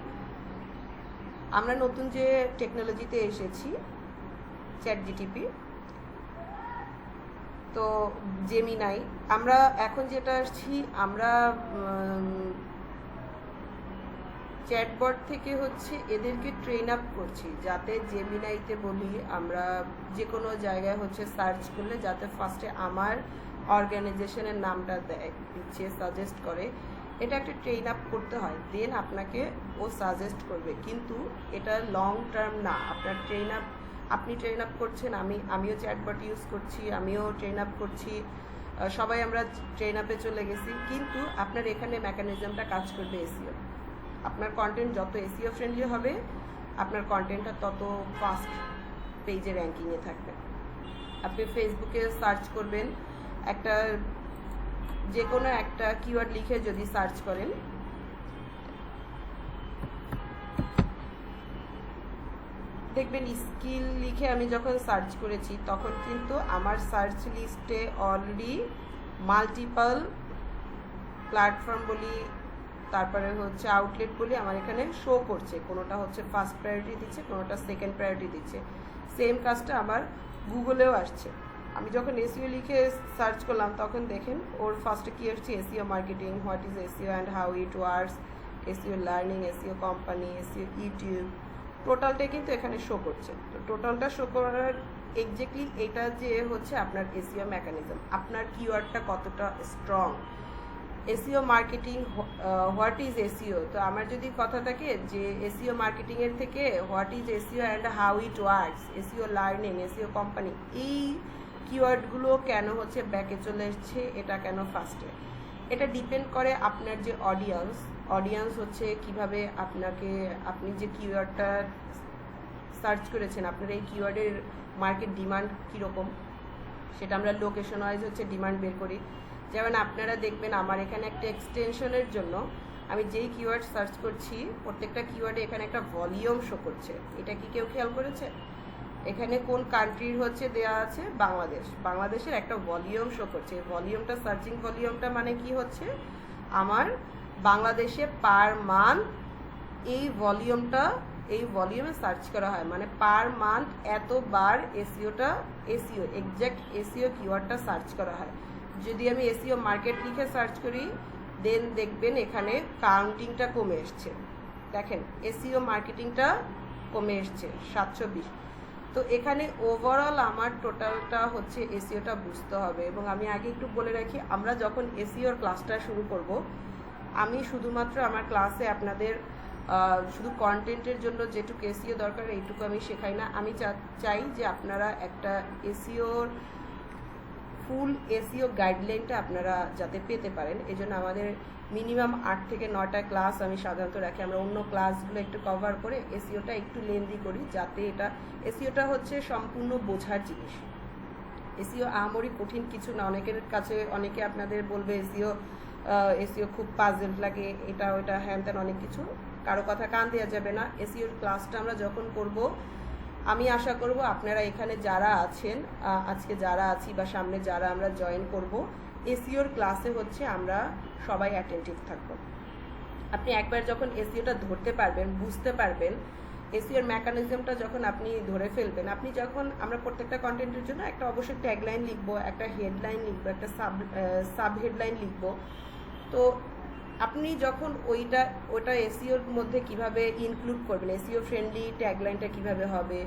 আমরা নতুন যে টেকনোলজিতে এসেছি, চ্যাট জিটিপি, তো জেমিনাই, আমরা এখন যেটা আসছি, আমরা চ্যাটবট থেকে হচ্ছে এদেরকে ট্রেন আপ করছি, যাতে জেমিনাইতে বলি আমরা যে কোনো জায়গায় হচ্ছে সার্চ করলে যাতে ফার্স্টে আমার অর্গানাইজেশনের নামটা দিচ্ছে, সাজেস্ট করে। এটা একটা ট্রেন আপ করতে হয়, দেন আপনাকে ও সাজেস্ট করবে। কিন্তু এটা লং টার্ম না। আপনি ট্রেন আপ করছেন, আমিও চ্যাটবট ইউজ করছি, আমিও ট্রেন আপ করছি, সবাই আমরা ট্রেন আপে চলে গেছি, কিন্তু আপনার এখানে মেকানিজমটা কাজ করবে এসইও। আপনার কন্টেন্ট যত এসইও ফ্রেন্ডলি হবে, আপনার কন্টেন্টটা তত ফাস্ট পেজে র্যাঙ্কিংয়ে থাকবে। আপনি ফেসবুকে সার্চ করবেন, একটা যে কোনো একটা কিওয়ার্ড লিখে যদি সার্চ করেন, দেখবেন স্কিল লিখে আমি যখন সার্চ করেছি, তখন কিন্তু আমার সার্চ লিস্টে অলরেডি মাল্টিপল প্ল্যাটফর্ম বলি, তারপরে হচ্ছে আউটলেট বলি, আমার এখানে শো করছে। কোনোটা হচ্ছে ফার্স্ট প্রায়োরিটি দিচ্ছে, কোনোটা সেকেন্ড প্রায়োরিটি দিচ্ছে। সেম কাজটা আমার গুগলেও আসছে। আমি যখন এসইও লিখে সার্চ করলাম, তখন দেখেন ওর ফার্স্টে কী আসছে, SEO marketing, what is SEO and how it works, SEO learning, SEO company, SEO YouTube, টোটালটাই কিন্তু এখানে শো করছে। তো টোটালটা শো করার এক্স্যাক্টলি এটা যে হচ্ছে আপনার এসইও মেকানিজম, আপনার কিওয়ার্ডটা কতটা strong. SEO marketing, what is SEO, তো আমার যদি কথা থাকে যে এসইও মার্কেটিংয়ের থেকে what is SEO and how it works, SEO learning, SEO company, এই কিওয়ার্ডগুলো কেন হচ্ছে ব্যাকে চলে এসছে, এটা কেন ফার্স্টে, এটা ডিপেন্ড করে আপনার যে অডিয়েন্স হচ্ছে কিভাবে আপনি যে কিওয়ার্ডটা সার্চ করেছেন, আপনার এই কিওয়ার্ডের মার্কেট ডিমান্ড কীরকম, সেটা আমরা লোকেশন ওয়াইজ হচ্ছে ডিমান্ড বের করি। যেমন আপনারা দেখবেন আমার এখানে একটা এক্সটেনশনের জন্য আমি যেই কিওয়ার্ড সার্চ করছি প্রত্যেকটা কিওয়ার্ডে এখানে একটা ভলিউম শো করছে। এটা কি কেউ খেয়াল করেছে? এখানে কোন কান্ট্রির হচ্ছে দেয়া আছে, বাংলাদেশের একটা ভলিউম শো করছে। ভলিউমটা সার্চিং ভলিউমটা মানে কি হচ্ছে, আমার বাংলাদেশে পার মান্থ এই ভলিউমে সার্চ করা হয়, মানে পার মান্থ এতবার এসইও এক্সাক্ট এসইও কিওয়ার্ডটা সার্চ করা হয়। যদি আমি এসইও মার্কেট লিখে সার্চ করি দেন দেখবেন এখানে কাউন্টিংটা কমে এসছে। দেখেন এসইও মার্কেটিংটা কমে এসছে 720। তো এখানে ওভারঅল আমার টোটালটা হচ্ছে এসইওটা বুঝতে হবে। এবং আমি আগে একটু বলে রাখি, আমরা যখন এসইওর ক্লাসটা শুরু করব, আমি শুধুমাত্র আমার ক্লাসে আপনাদের শুধু কন্টেন্টের জন্য যেটুকু এসইও দরকার এইটুকু আমি শেখাই না। আমি চাই যে আপনারা একটা ফুল এসইও গাইডলাইনটা আপনারা যাতে পেতে পারেন। এই জন্য আমাদের মিনিমাম 8 থেকে 9টা ক্লাস আমি সাধারণত রাখি। আমরা অন্য ক্লাসগুলো একটু কভার করে এসইওটা একটু লেন্দি করি, যাতে এসইওটা হচ্ছে সম্পূর্ণ বোঝার জিনিস। এসইও আহামরি কঠিন কিছু না। অনেকে আপনাদের বলবে এসইও খুব পাজেল লাগে, এটা ওটা হ্যান ত্যান অনেক কিছু। কারো কথা কান দেওয়া যাবে না। এসইওর ক্লাসটা আমরা যখন করব, আমি আশা করব আপনারা এখানে যারা আছেন, আজকে যারা আছি বা সামনে যারা আমরা জয়েন করব, এসইওর ক্লাসে হচ্ছে আমরা সবাই অ্যাটেন্টিভ থাকবো। আপনি একবার যখন এসইওটা ধরতে পারবেন, বুঝতে পারবেন, এসইওর মেকানিজমটা যখন আপনি ধরে ফেলবেন, আমরা প্রত্যেকটা কন্টেন্টের জন্য একটা অবশ্যই ট্যাগলাইন লিখবো, একটা হেডলাইন লিখবো, একটা সাব হেডলাইন লিখবো। তো আপনি যখন ওটা এসইওর মধ্যে কিভাবে ইনক্লুড করবেন, এসইও ফ্রেন্ডলি ট্যাগলাইনটা কিভাবে হবে,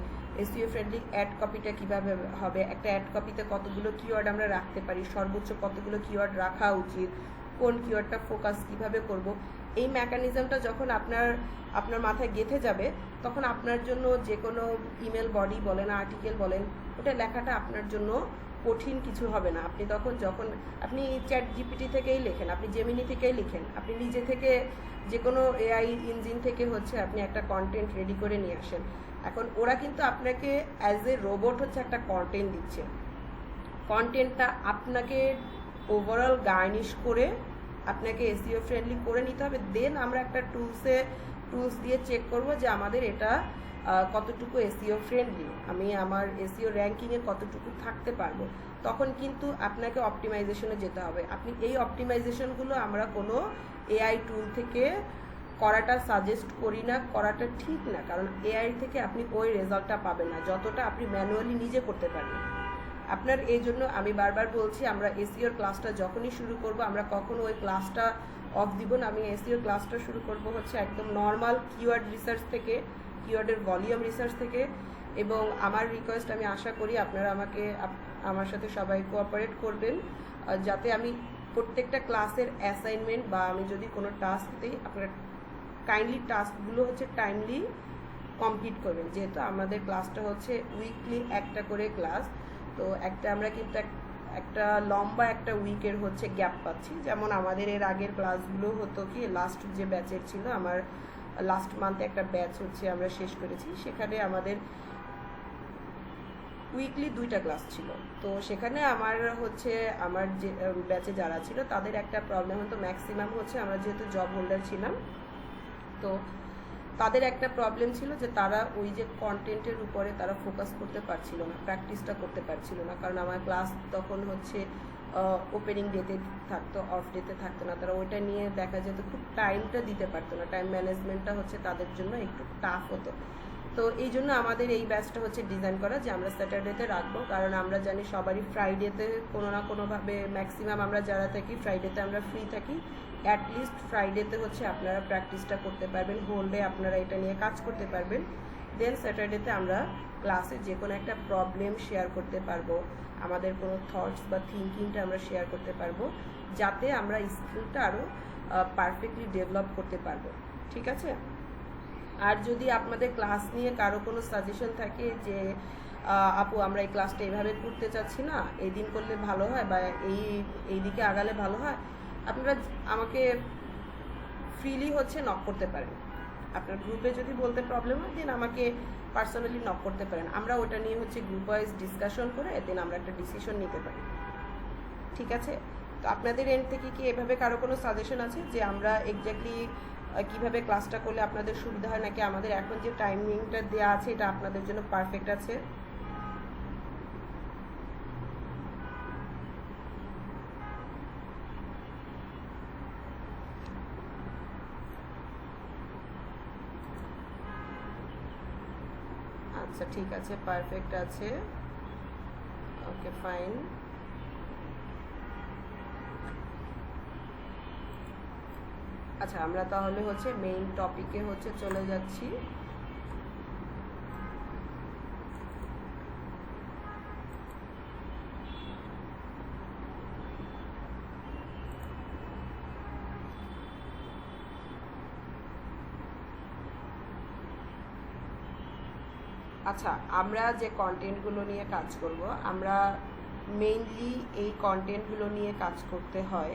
এসইও ফ্রেন্ডলি অ্যাড কপিটা কিভাবে হবে, একটা অ্যাড কপিতে কতগুলো কিওয়ার্ড আমরা রাখতে পারি, সর্বোচ্চ কতগুলো কিওয়ার্ড রাখা উচিত, কোন কিওয়ার্ডটা ফোকাস কিভাবে করব, এই মেকানিজমটা যখন আপনার মাথায় গেঁথে যাবে, তখন আপনার জন্য যে কোনো ইমেল বডি বলেন, আর্টিকেল বলেন, ওটা লেখাটা আপনার জন্য কঠিন কিছু হবে না। যখন আপনি চ্যাট জিপিটি থেকেই লেখেন, আপনি জেমিনি থেকেই লিখেন, আপনি নিজে থেকে যে কোনো এআই ইঞ্জিন থেকে হচ্ছে আপনি একটা কন্টেন্ট রেডি করে নিয়ে আসেন। এখন ওরা কিন্তু আপনাকে অ্যাজ এ রোবট হচ্ছে একটা কন্টেন্ট দিচ্ছে। কন্টেন্টটা আপনাকে ওভারঅল গার্নিশ করে আপনাকে এসইও ফ্রেন্ডলি করে নিতে হবে। দেন আমরা একটা টুলস দিয়ে চেক করব যে আমাদের এটা কতটুকু এসইও ফ্রেন্ডলি, আমি আমার এসইও র্যাঙ্কিংয়ে কতটুকু থাকতে পারবো। তখন কিন্তু আপনাকে অপটিমাইজেশনে যেতে হবে। আপনি এই অপটিমাইজেশনগুলো আমরা কোনো এআই টুল থেকে করাটা সাজেস্ট করি না, করাটা ঠিক না। কারণ এআই থেকে আপনি ওই রেজাল্টটা পাবেন না যতটা আপনি ম্যানুয়ালি নিজে করতে পারবেন। আপনার এই জন্য আমি বারবার বলছি, আমরা এসইওর ক্লাসটা যখনই শুরু করব, আমরা কখনো ওই ক্লাসটা অফ দিব না। আমি এসইওর ক্লাসটা শুরু করব হচ্ছে একদম নর্মাল কিওয়ার্ড রিসার্চ থেকে, কিওয়ার্ডের ভলিউম রিসার্চ থেকে। এবং আমার রিকোয়েস্ট, আমি আশা করি আপনারা আমার সাথে সবাই কোঅপারেট করবেন, যাতে আমি প্রত্যেকটা ক্লাসের অ্যাসাইনমেন্ট বা আমি যদি কোনো টাস্ক দিই, আপনারা কাইন্ডলি টাস্কগুলো হচ্ছে টাইমলি কমপ্লিট করবেন। যেহেতু আমাদের ক্লাসটা হচ্ছে উইকলি একটা করে ক্লাস, তো আমরা কিন্তু একটা লম্বা একটা উইকের হচ্ছে গ্যাপ পাচ্ছি। যেমন আমাদের এর আগের ক্লাসগুলো হতো কি, লাস্ট যে ব্যাচের ছিল, আমার লাস্ট মান্থে একটা ব্যাচ হচ্ছে আমরা শেষ করেছি, সেখানে আমাদের উইকলি 2টা ক্লাস ছিল। তো সেখানে আমার যে ব্যাচে যারা ছিল তাদের একটা প্রবলেম হতো, ম্যাক্সিমাম হচ্ছে আমরা যেহেতু জব হোল্ডার ছিলাম, তো তাদের একটা প্রবলেম ছিল যে তারা ওই যে কন্টেন্টের উপরে তারা ফোকাস করতে পারছিল না, প্র্যাকটিসটা করতে পারছিল না। কারণ আমার ক্লাস তখন হচ্ছে ওপেনিং ডেতে থাকতো, অফ ডেতে থাকতো না। তারা ওইটা নিয়ে দেখা যেত খুব টাইমটা দিতে পারতো না, টাইম ম্যানেজমেন্টটা হচ্ছে তাদের জন্য একটু টাফ হতো। তো এই জন্য আমাদের এই ব্যাচটা হচ্ছে ডিজাইন করা যে আমরা স্যাটারডেতে রাখবো। কারণ আমরা জানি সবারই ফ্রাইডেতে কোনো না কোনোভাবে, ম্যাক্সিমাম আমরা যারা থাকি ফ্রাইডেতে আমরা ফ্রি থাকি। অ্যাটলিস্ট ফ্রাইডেতে হচ্ছে আপনারা প্র্যাকটিসটা করতে পারবেন, হোল ডে আপনারা এটা নিয়ে কাজ করতে পারবেন। দেন স্যাটারডেতে আমরা ক্লাসে যে কোনো একটা প্রবলেম শেয়ার করতে পারবো, আমাদের কোনো থটস বা থিঙ্কিংটা আমরা শেয়ার করতে পারবো, যাতে আমরা স্কিলটা আরও পারফেক্টলি ডেভেলপ করতে পারবো। ঠিক আছে? আর যদি আপনাদের ক্লাস নিয়ে কারো কোনো সাজেশন থাকে যে আপু আমরা এই ক্লাসটা এইভাবে করতে চাচ্ছি না, এই দিন করলে ভালো হয় বা এই দিকে আগালে ভালো হয়, আপনারা আমাকে ফ্রিলি হচ্ছে নক করতে পারেন। আপনার গ্রুপে যদি বলতে প্রবলেম হয় দেন আমাকে পার্সোনালি নক করতে পারেন, আমরা ওটা নিয়ে হচ্ছে গ্রুপ ওয়াইজ ডিসকাশন করে দেন আমরা একটা ডিসিশন নিতে পারি। ঠিক আছে, তো আপনাদের এন্ড থেকে কি এভাবে কারো কোনো সাজেশন আছে যে আমরা এক্স্যাক্টলি কিভাবে ক্লাসটা করলে আপনাদের সুবিধা হয়, নাকি আমাদের এখন যে টাইমিংটা দেওয়া আছে এটা আপনাদের জন্য পারফেক্ট আছে? আচ্ছা ঠিক আছে, পারফেক্ট আছে, ওকে ফাইন। আচ্ছা আমরা তাহলে হচ্ছে মেইন টপিকে হচ্ছে চলে যাচ্ছি। আচ্ছা আমরা যে কন্টেন্টগুলো নিয়ে কাজ করব, আমরা মেইনলি এই কন্টেন্টগুলো নিয়ে কাজ করতে হয়।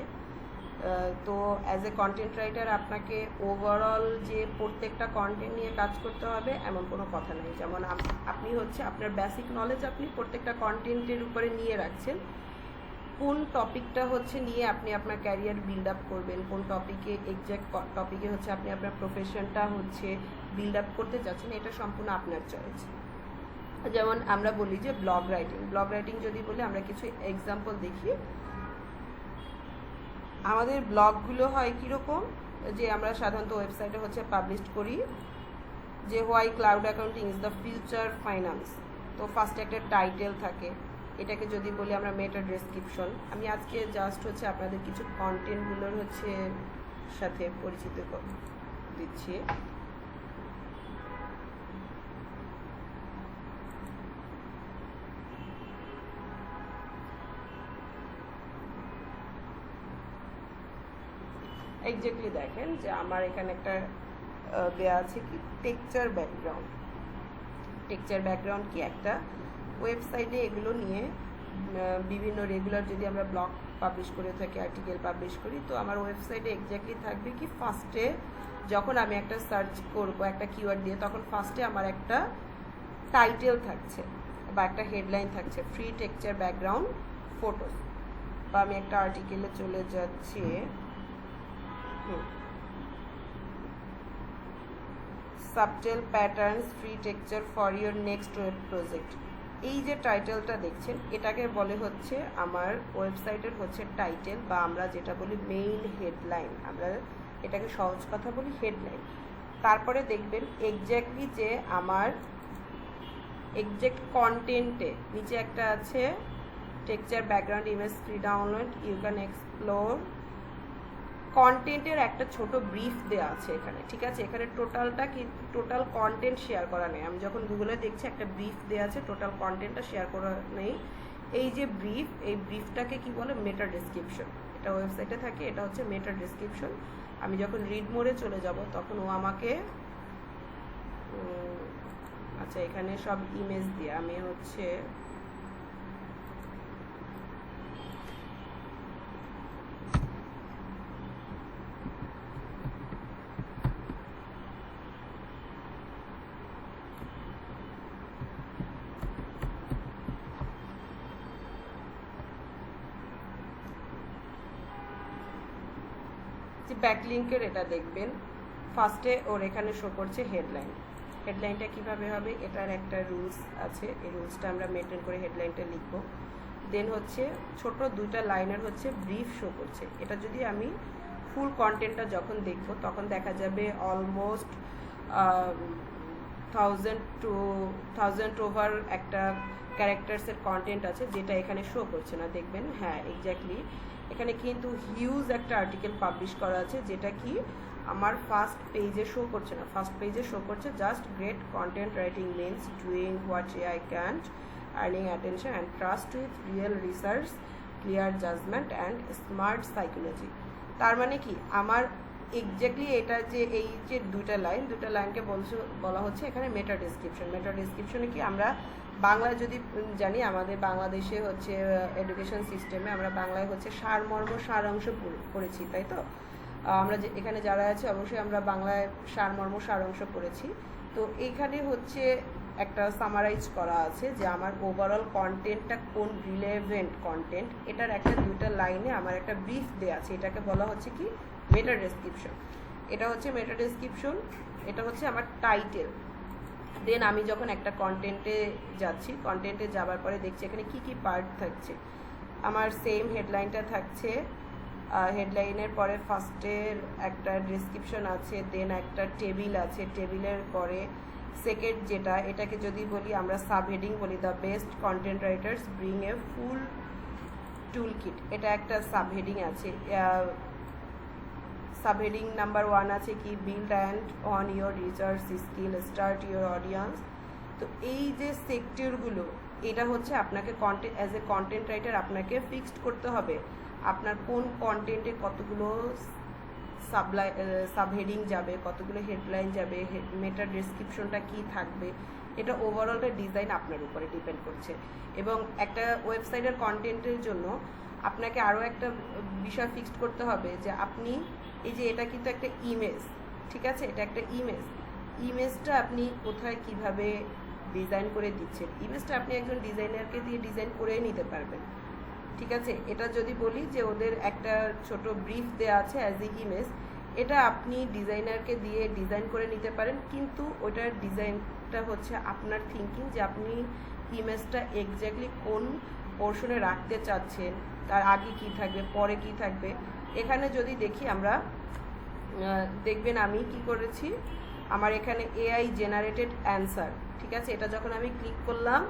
তো অ্যাজ এ কন্টেন্ট রাইটার আপনাকে ওভারঅল যে প্রত্যেকটা কন্টেন্ট নিয়ে কাজ করতে হবে এমন কোনো কথা নেই। যেমন আপনি হচ্ছে আপনার বেসিক নলেজ আপনি প্রত্যেকটা কন্টেন্টের উপরে নিয়ে রাখছেন, কোন টপিকটা হচ্ছে নিয়ে আপনি আপনার ক্যারিয়ার বিল্ড আপ করবেন, কোন টপিকে এক্স্যাক্ট টপিকে হচ্ছে আপনি আপনার প্রফেশনটা হচ্ছে বিল্ড আপ করতে চাচ্ছেন, এটা সম্পূর্ণ আপনার চয়েস। যেমন আমরা বলি যে ব্লগ রাইটিং যদি বলি আমরা কিছু এক্সাম্পল দেখি। আমাদের ব্লগগুলো হয় কীরকম, যে আমরা সাধারণত ওয়েবসাইটে হচ্ছে পাবলিশ করি যে why cloud accounting is the future finance. তো ফার্স্টে একটা টাইটেল থাকে, এটাকে যদি বলি আমরা মেটা ডেসক্রিপশন। আমি আজকে জাস্ট হচ্ছে আপনাদের কিছু কন্টেন্টগুলোর হচ্ছে সাথে পরিচিত দিচ্ছি। এক্স্যাক্টলি দেখেন যে আমার এখানে একটা দেয়া আছে কি টেক্সচার ব্যাকগ্রাউন্ড কি একটা ওয়েবসাইটে এগুলো নিয়ে বিভিন্ন রেগুলার যদি আমরা ব্লগ পাবলিশ করে থাকি, আর্টিকেল পাবলিশ করি, তো আমার ওয়েবসাইটে এক্স্যাক্টলি থাকবে কি ফার্স্টে যখন আমি একটা সার্চ করব একটা কিওয়ার্ড দিয়ে, তখন ফার্স্টে আমার একটা টাইটেল থাকছে বা একটা হেডলাইন থাকছে ফ্রি টেক্সচার ব্যাকগ্রাউন্ড ফটোস। বা আমি একটা আর্টিকেলে চলে যাচ্ছি, subtle patterns free texture for your next web project. এই যে টাইটেলটা দেখছেন এটাকে বলে হচ্ছে আমার ওয়েবসাইটের হচ্ছে টাইটেল, বা আমরা যেটা বলি মেইন হেডলাইন, আমরা এটাকে সহজ কথা বলি হেডলাইন। তারপরে দেখবেন এক্স্যাক্টলি যে আমার এক্স্যাক্ট কন্টেন্টে নিচে একটা আছে texture background image free download you can explore. কন্টেন্টের একটা ছোট ব্রিফ দেওয়া আছে এখানে, ঠিক আছে, এখানে টোটাল কন্টেন্ট শেয়ার করা নেই। আমি যখন গুগলে দেখছি একটা ব্রিফ দেওয়া আছে, টোটাল কন্টেন্টটা শেয়ার করা নেই। এই যে ব্রিফ, এই ব্রিফটাকে কি বলে মেটা ডেসক্রিপশন। এটা ওয়েবসাইটে থাকে, এটা হচ্ছে মেটা ডেসক্রিপশন। আমি যখন রিড মোডে চলে যাব তখন ও আমাকে আচ্ছা এখানে সব ইমেজ দিয়ে আমি হচ্ছে ব্যাকলিঙ্কের এটা দেখবেন ফার্স্টে ওর এখানে শো করছে হেডলাইনটা কিভাবে হবে, এটার একটা রুলস আছে, এই রুলসটা আমরা মেনটেন করে হেডলাইনটা লিখব। দেন হচ্ছে ছোট দুইটা লাইনের হচ্ছে ব্রিফ শো করছে। এটা যদি আমি ফুল কন্টেন্টটা যখন দেখব তখন দেখা যাবে অলমোস্ট 1000 ওভার একটা ক্যারেক্টার্সের কন্টেন্ট আছে, যেটা এখানে শো করছে না। দেখবেন হ্যাঁ এক্স্যাক্টলি এখানে কিন্তু হিউজ একটা আর্টিকেল পাবলিশ করা আছে, যেটা কি আমার ফার্স্ট পেজে শো করছে না। ফার্স্ট পেজে শো করছে just great content writing means doing what I can't, earning attention and trust with real research, clear judgement and smart psychology. তার মানে কি আমার এক্স্যাক্টলি এটা যে এই যে দুটা লাইনকে বলা হচ্ছে এখানে মেটা ডেসক্রিপশন। মেটা ডেসক্রিপশনে কি আমরা বাংলায় যদি জানি, আমাদের বাংলাদেশে হচ্ছে এডুকেশন সিস্টেমে আমরা বাংলায় হচ্ছে সারমর্ম সারাংশ পড়েছি, তাই তো? আমরা যে এখানে যারা আছে অবশ্যই আমরা বাংলায় সারমর্ম সারাংশ পড়েছি। তো এইখানে হচ্ছে একটা সামারাইজ করা আছে যে আমার ওভারঅল কন্টেন্টটা কোন রিলেভেন্ট কন্টেন্ট, এটার একটা দুইটা লাইনে আমার একটা ব্রিফ দেওয়া আছে। এটাকে বলা হচ্ছে কি মেটা ডেসক্রিপশন। এটা হচ্ছে মেটা ডেসক্রিপশন, এটা হচ্ছে আমার টাইটেল। দেন আমি যখন একটা কন্টেন্টে যাচ্ছি, কন্টেন্টে যাওয়ার পরে দেখছি এখানে কি কি পার্ট থাকছে। আমার সেম হেডলাইনটা থাকছে, হেডলাইনের পরে ফার্স্টের একটা ডেসক্রিপশন আছে, দেন একটা টেবিল আছে, টেবিলের পরে সেকেন্ড যেটা, এটাকে যদি বলি আমরা সাবহেডিং বলি, the best content writers bring a full tool kit, এটা একটা সাবহেডিং আছে। সাবহেডিং নাম্বার 1 আছে কি build and on your research skill, start your audience. তো এই যে সেক্টরগুলো, এটা হচ্ছে আপনাকে content as a content writer আপনাকে ফিক্সড করতে হবে আপনার কোন কন্টেন্টে কতগুলো সাবহেডিং যাবে, কতগুলো হেডলাইন যাবে, মেটা ডেসক্রিপশনটা কি থাকবে, এটা ওভারঅলটা ডিজাইন আপনার উপরে ডিপেন্ড করছে। এবং একটা ওয়েবসাইটের কন্টেন্টের জন্য আপনাকে আরও একটা বিষয় ফিক্সড করতে হবে যে আপনি এই যে এটা কিন্তু একটা ইমেজ, ঠিক আছে, এটা একটা ইমেজটা আপনি কোথায় কিভাবে ডিজাইন করে দিচ্ছেন। ইমেজটা আপনি একজন ডিজাইনারকে দিয়ে ডিজাইন করে নিতে পারবেন, ঠিক আছে। এটা যদি বলি যে ওদের একটা ছোট ব্রিফ দেওয়া আছে অ্যাজ এ ইমেজ, এটা আপনি ডিজাইনারকে দিয়ে ডিজাইন করে নিতে পারেন, কিন্তু ওটার ডিজাইনটা হচ্ছে আপনার থিঙ্কিং যে আপনি ইমেজটা এক্স্যাক্টলি কোন পোর্শনে রাখতে চাচ্ছেন, তার আগে কি থাকবে, পরে কি থাকবে। এখানে যদি দেখি আমরা, দেখবেন আমি কি করেছি, আমার এখানে এআই জেনারেটেড অ্যান্সার, ঠিক আছে। এটা যখন আমি ক্লিক করলাম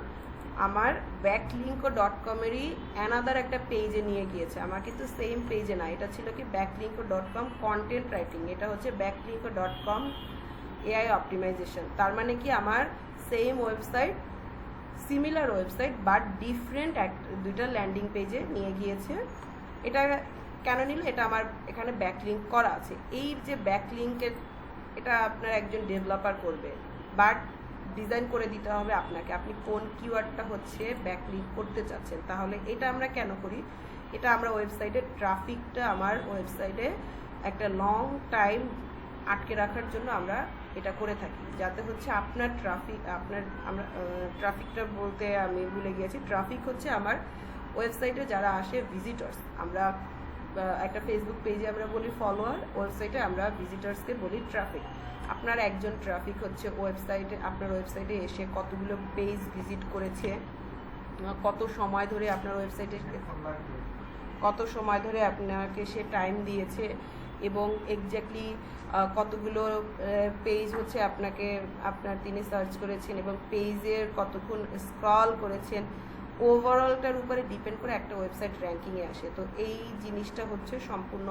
আমার backlinko.com-এরই অ্যানাদার একটা পেজে নিয়ে গিয়েছে। আমার কিন্তু সেম পেজে না, এটা ছিল কি backlinko.com কন্টেন্ট রাইটিং, এটা হচ্ছে backlinko.com এআই অপটিমাইজেশন। তার মানে কি আমার same website, similar website but different দুইটা ল্যান্ডিং পেজে নিয়ে গিয়েছে। এটা কেন নিল, এটা আমার এখানে ব্যাকলিঙ্ক করা আছে। এই যে ব্যাকলিঙ্কের, এটা আপনার একজন ডেভেলপার করবে, বাট ডিজাইন করে দিতে হবে আপনাকে, আপনি কোন কিওয়ার্ডটা হচ্ছে ব্যাকলিঙ্ক করতে চাচ্ছেন। তাহলে এটা আমরা কেন করি, এটা আমরা ওয়েবসাইটের ট্রাফিকটা আমার ওয়েবসাইটে একটা লং টাইম আটকে রাখার জন্য আমরা এটা করে থাকি, যাতে হচ্ছে আপনার আমরা ট্রাফিকটা বলতে আমি ভুলে গিয়েছি। ট্রাফিক হচ্ছে আমার ওয়েবসাইটে যারা আসে ভিজিটর্স, আমরা একটা ফেসবুক পেজে আমরা বলি ফলোয়ার, ওয়েবসাইটে আমরা ভিজিটর্সকে বলি ট্রাফিক। আপনার একজন ট্রাফিক হচ্ছে ওয়েবসাইটে, আপনার ওয়েবসাইটে এসে কতগুলো পেজ ভিজিট করেছে, কত সময় ধরে আপনার ওয়েবসাইটে আপনাকে সে টাইম দিয়েছে, এবং এক্স্যাক্টলি কতগুলো পেজ হচ্ছে তিনি সার্চ করেছেন, এবং পেজের কতক্ষণ স্ক্রল করেছেন, ওভারঅলটার উপরে ডিপেন্ড করে একটা ওয়েবসাইট র্যাঙ্কিংয়ে আসে। তো এই জিনিসটা হচ্ছে সম্পূর্ণ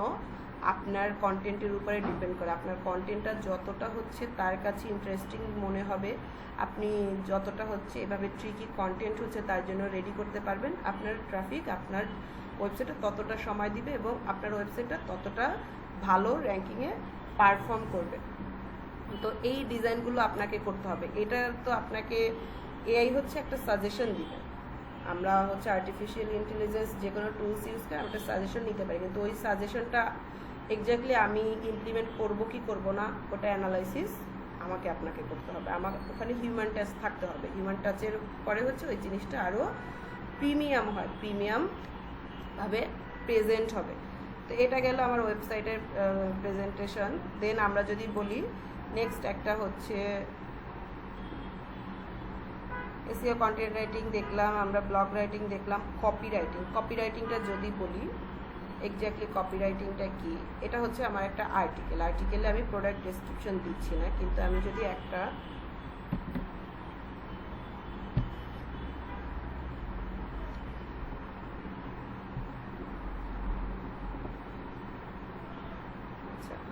আপনার কন্টেন্টের উপরে ডিপেন্ড করে। আপনার কন্টেন্টটা যতটা হচ্ছে তার কাছে ইন্টারেস্টিং মনে হবে, আপনি যতটা হচ্ছে এভাবে ট্রিকি কন্টেন্ট হচ্ছে তার জন্য রেডি করতে পারবেন, আপনার ট্রাফিক আপনার ওয়েবসাইটে ততটা সময় দিবে এবং আপনার ওয়েবসাইটটা ততটা ভালো র্যাঙ্কিংয়ে পারফর্ম করবে। তো এই ডিজাইনগুলো আপনাকে করতে হবে। এটা তো আপনাকে এআই হচ্ছে একটা সাজেশন দিবে, আমরা হচ্ছে আর্টিফিশিয়াল ইন্টেলিজেন্স যে কোনো টুলস ইউজ করে ওটা সাজেশন নিতে পারি, কিন্তু ওই সাজেশনটা এক্স্যাক্টলি আমি ইমপ্লিমেন্ট করব কি করব না, ওটা অ্যানালাইসিস আপনাকে করতে হবে। আমার ওখানে হিউম্যান টাচ থাকতে হবে। হিউম্যান টাচের পরে হচ্ছে ওই জিনিসটা আরও প্রিমিয়ামভাবে প্রেজেন্ট হবে। তো এটা গেল আমার ওয়েবসাইটের প্রেজেন্টেশন। দেন আমরা যদি বলি নেক্সট একটা হচ্ছে এসইও কন্টেন্ট রাইটিং দেখলাম, আমরা ব্লগ রাইটিং দেখলাম, কপিরাইটিংটা যদি বলি এক্স্যাক্টলি কপিরাইটিংটা কি, এটা হচ্ছে আমার একটা আর্টিকেলে আমি প্রোডাক্ট ডেসক্রিপশন দিচ্ছি না, কিন্তু আমি যদি একটা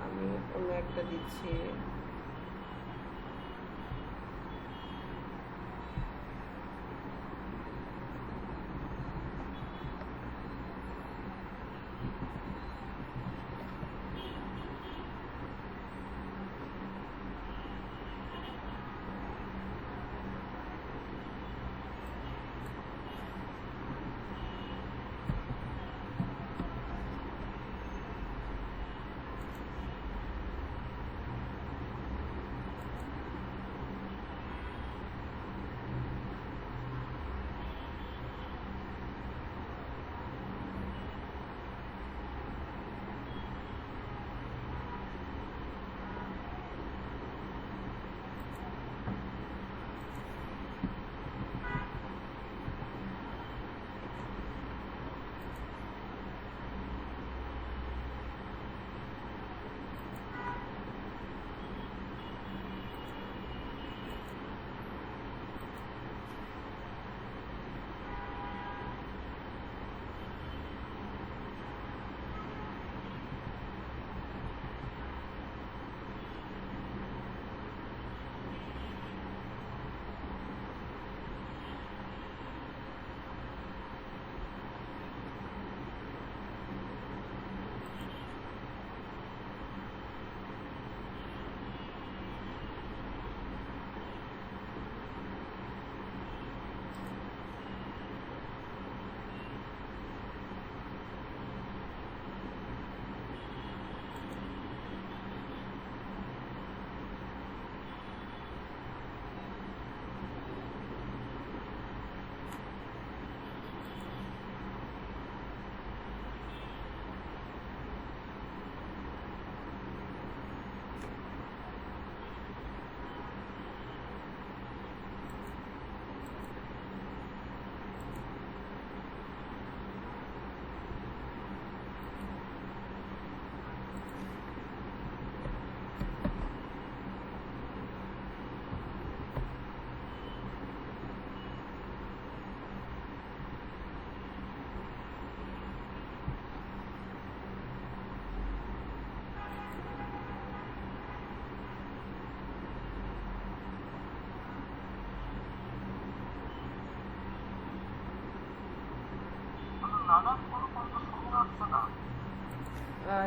আমি অন্য একটা দিচ্ছি,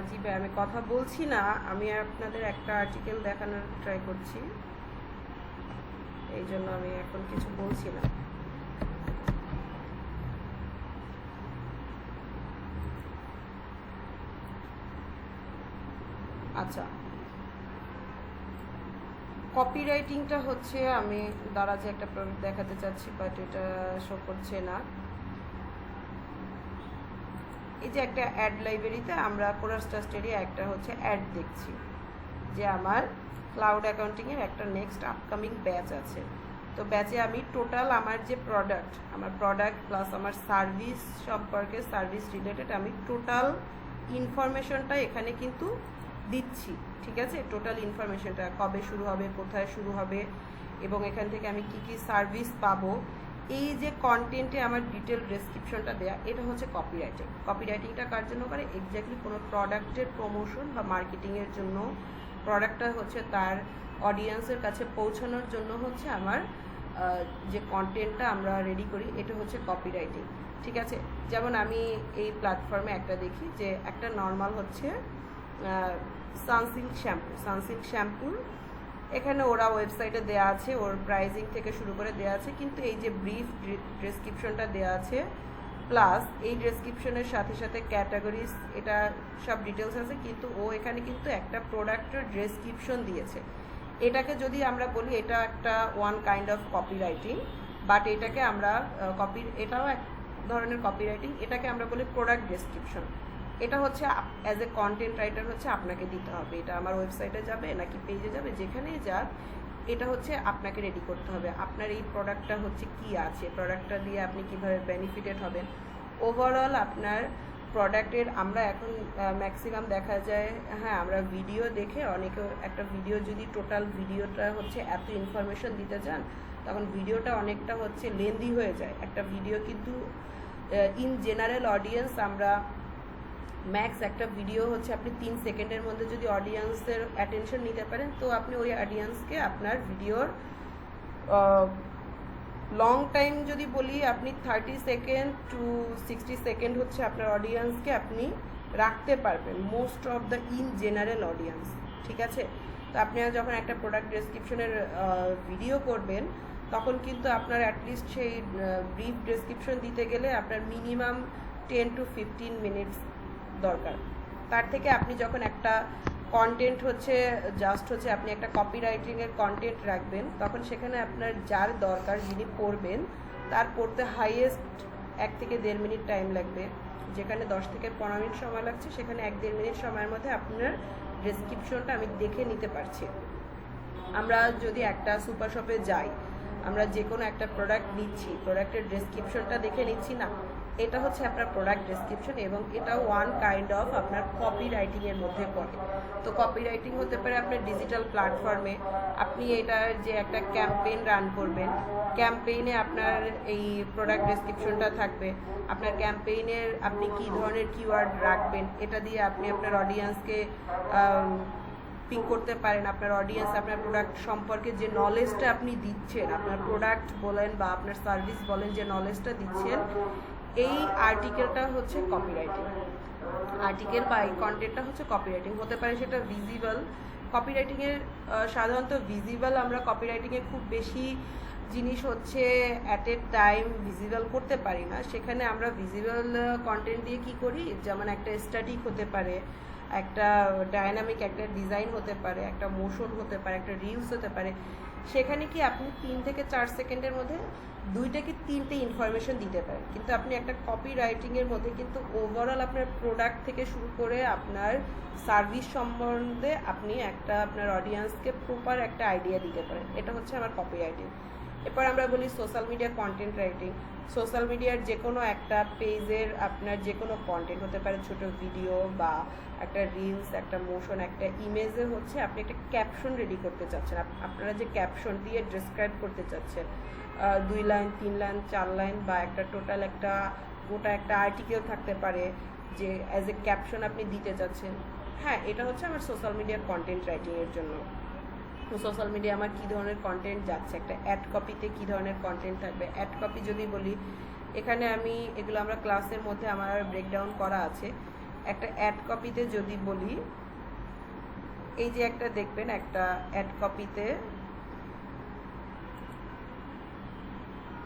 জি ভাই, আমি কথা বলছি না, আমি আপনাদের একটা আর্টিকেল দেখানোর ট্রাই করছি, এই জন্য আমি এখন কিছু বলছি না। আচ্ছা, কপিরাইটিংটা হচ্ছে, আমি দারাজে একটা প্রোডাক্ট দেখাতে চাচ্ছি, বাট এটা শো করছে না। এই যে একটা অ্যাড লাইব্রেরিতে আমরা কোরাস ট্রাস্টেরই একটা হচ্ছে অ্যাড দেখছি যে আমার ক্লাউড অ্যাকাউন্টিংয়ের একটা নেক্সট আপকামিং ব্যাচ আছে। তো ব্যাচে আমি টোটাল আমার যে আমার প্রোডাক্ট প্লাস আমার সার্ভিস সম্পর্কে, সার্ভিস রিলেটেড আমি টোটাল ইনফরমেশনটা এখানে কিন্তু দিচ্ছি। ঠিক আছে, টোটাল ইনফরমেশনটা কবে শুরু হবে, কোথায় শুরু হবে, এবং এখান থেকে আমি কি কি সার্ভিস পাবো, এই যে কন্টেন্টে আমার ডিটেল ডেসক্রিপশনটা দেয়া, এটা হচ্ছে কপিরাইটিং। কপিরাইটিংটা কার জন্য করে? এক্স্যাক্টলি কোনো প্রোডাক্টের প্রমোশন বা মার্কেটিংয়ের জন্য, প্রোডাক্টটা হচ্ছে তার অডিয়েন্সের কাছে পৌঁছানোর জন্য হচ্ছে আমার যে কন্টেন্টটা আমরা রেডি করি, এটা হচ্ছে কপিরাইটিং। ঠিক আছে, যেমন আমি এই প্ল্যাটফর্মে একটা দেখি যে একটা নর্মাল হচ্ছে সানসিল্ক শ্যাম্পুর এখানে ওরা ওয়েবসাইটে দেওয়া আছে, ওর প্রাইজিং থেকে শুরু করে দেওয়া আছে, কিন্তু এই যে ব্রিফ ডেসক্রিপশনটা দেওয়া আছে প্লাস এই ডেসক্রিপশনের সাথে সাথে ক্যাটাগরিজ, এটা সব ডিটেলস আছে, কিন্তু ও এখানে কিন্তু একটা প্রোডাক্টের ডেসক্রিপশন দিয়েছে। এটাকে যদি আমরা বলি এটা একটা one kind of copywriting, but এটাকে আমরা এটাও এক ধরনের কপিরাইটিং, এটাকে আমরা বলি প্রোডাক্ট ডেসক্রিপশন। এটা হচ্ছে অ্যাজ এ কন্টেন্ট রাইটার হচ্ছে আপনাকে দিতে হবে, এটা আমার ওয়েবসাইটে যাবে নাকি পেজে যাবে, যেখানেই যাক এটা হচ্ছে আপনাকে রেডি করতে হবে। আপনার এই প্রোডাক্টটা হচ্ছে কি আছে, প্রোডাক্টটা দিয়ে আপনি কিভাবে বেনিফিটেড হবেন, ওভারঅল আপনার প্রোডাক্টের। আমরা এখন ম্যাক্সিমাম দেখা যায়, হ্যাঁ, আমরা ভিডিও দেখে অনেকে একটা ভিডিও যদি টোটাল ভিডিওটা হচ্ছে এত ইনফরমেশন দিতে চান, তখন ভিডিওটা অনেকটা হচ্ছে লেন্দি হয়ে যায়। একটা ভিডিও কিন্তু ইন জেনারেল অডিয়েন্স, আমরা ম্যাক্স একটা ভিডিও হচ্ছে আপনি 3 সেকেন্ডের মধ্যে যদি অডিয়েন্সের অ্যাটেনশন নিতে পারেন, তো আপনি ওই অডিয়েন্সকে আপনার ভিডিওর লং টাইম যদি বলি, আপনি 30 সেকেন্ড টু 60 সেকেন্ড হচ্ছে আপনার অডিয়েন্সকে আপনি রাখতে পারবেন, most of the in general audience. ঠিক আছে, তো আপনি যখন একটা প্রোডাক্ট ডেসক্রিপশনের ভিডিও করবেন, তখন কিন্তু আপনার অ্যাটলিস্ট সেই ব্রিফ ডেসক্রিপশন দিতে গেলে আপনার মিনিমাম 10 to 15 মিনিটস দরকার। তার থেকে আপনি যখন একটা কন্টেন্ট হচ্ছে জাস্ট হচ্ছে আপনি একটা কপিরাইটিংয়ের কন্টেন্ট রাখবেন, তখন সেখানে আপনার যার দরকার, যিনি পড়বেন, তার পড়তে হাইয়েস্ট 1 থেকে 1.5 মিনিট টাইম লাগবে। যেখানে 10 থেকে 15 মিনিট সময় লাগছে, সেখানে 1-1.5 মিনিট সময়ের মধ্যে আপনার ডেসক্রিপশনটা আমি দেখে নিতে পারছি। আমরা যদি একটা সুপার শপে যাই, আমরা যে কোনো একটা প্রোডাক্ট নিচ্ছি, প্রোডাক্টের ডেসক্রিপশনটা দেখে নিচ্ছি না, এটা হচ্ছে আপনার প্রোডাক্ট ডেসক্রিপশন, এবং এটা ওয়ান কাইন্ড অফ আপনার কপিরাইটিংয়ের মধ্যে পড়ে। তো কপিরাইটিং হতে পারে আপনার ডিজিটাল প্ল্যাটফর্মে আপনি এটার যে একটা ক্যাম্পেইন রান করবেন, ক্যাম্পেইনে আপনার এই প্রোডাক্ট ডেসক্রিপশনটা থাকবে, আপনার ক্যাম্পেইনের আপনি কী ধরনের কিওয়ার্ড রাখবেন, এটা দিয়ে আপনি আপনার অডিয়েন্সকে পিং করতে পারেন। আপনার অডিয়েন্স আপনার প্রোডাক্ট সম্পর্কে যে নলেজটা আপনি দিচ্ছেন, আপনার প্রোডাক্ট বলেন বা আপনার সার্ভিস বলেন, যে নলেজটা দিচ্ছেন, এই আর্টিকেলটা হচ্ছে কপিরাইটিং। আর্টিকেল বা এই কন্টেন্টটা হচ্ছে কপিরাইটিং। হতে পারে সেটা ভিজিবল। কপিরাইটিংয়ের সাধারণত ভিজিবল, আমরা কপিরাইটিংয়ে খুব বেশি জিনিস হচ্ছে অ্যাট এ টাইম ভিজিবল করতে পারি না। সেখানে আমরা ভিজিবল কন্টেন্ট দিয়ে কি করি, যেমন একটা স্ট্যাটিক হতে পারে, একটা ডায়নামিক একটা ডিজাইন হতে পারে, একটা মোশন হতে পারে, একটা রিলস হতে পারে। সেখানে কি আপনি 3 থেকে 4 সেকেন্ডের মধ্যে 2 থেকে 3টে ইনফরমেশন দিতে পারেন, কিন্তু আপনি একটা কপি রাইটিংয়ের মধ্যে কিন্তু ওভারঅল আপনার প্রোডাক্ট থেকে শুরু করে আপনার সার্ভিস সম্বন্ধে আপনি একটা আপনার অডিয়েন্সকে প্রপার একটা আইডিয়া দিতে পারেন। এটা হচ্ছে আমার কপি রাইটিং। এরপর আমরা বলি social media content writing. Social মিডিয়ার যে কোনো একটা পেজের আপনার যে কোনো কন্টেন্ট হতে পারে, ছোট ভিডিও বা একটা রিলস, একটা মোশন, একটা ইমেজে হচ্ছে আপনি একটা ক্যাপশন রেডি করতে চাচ্ছেন। আপনারা যে ক্যাপশন দিয়ে ডেসক্রাইব করতে চাচ্ছেন, 2 লাইন, 3 লাইন, 4 লাইন বা একটা টোটাল একটা গোটা একটা আর্টিকেল থাকতে পারে, যে অ্যাজ এ ক্যাপশন আপনি দিতে চাচ্ছেন। হ্যাঁ, এটা হচ্ছে আমার সোশ্যাল মিডিয়ার কন্টেন্ট রাইটিংয়ের জন্য। তো সোশ্যাল মিডিয়া আমার কী ধরনের কন্টেন্ট যাচ্ছে, একটা অ্যাড কপিতে কী ধরনের কন্টেন্ট থাকবে। অ্যাড কপি যদি বলি, এখানে আমি এগুলো আমরা ক্লাসের মধ্যে আমার ব্রেকডাউন করা আছে। একটা অ্যাড কপিতে যদি বলি, এই যে একটা দেখবেন একটা অ্যাড কপিতে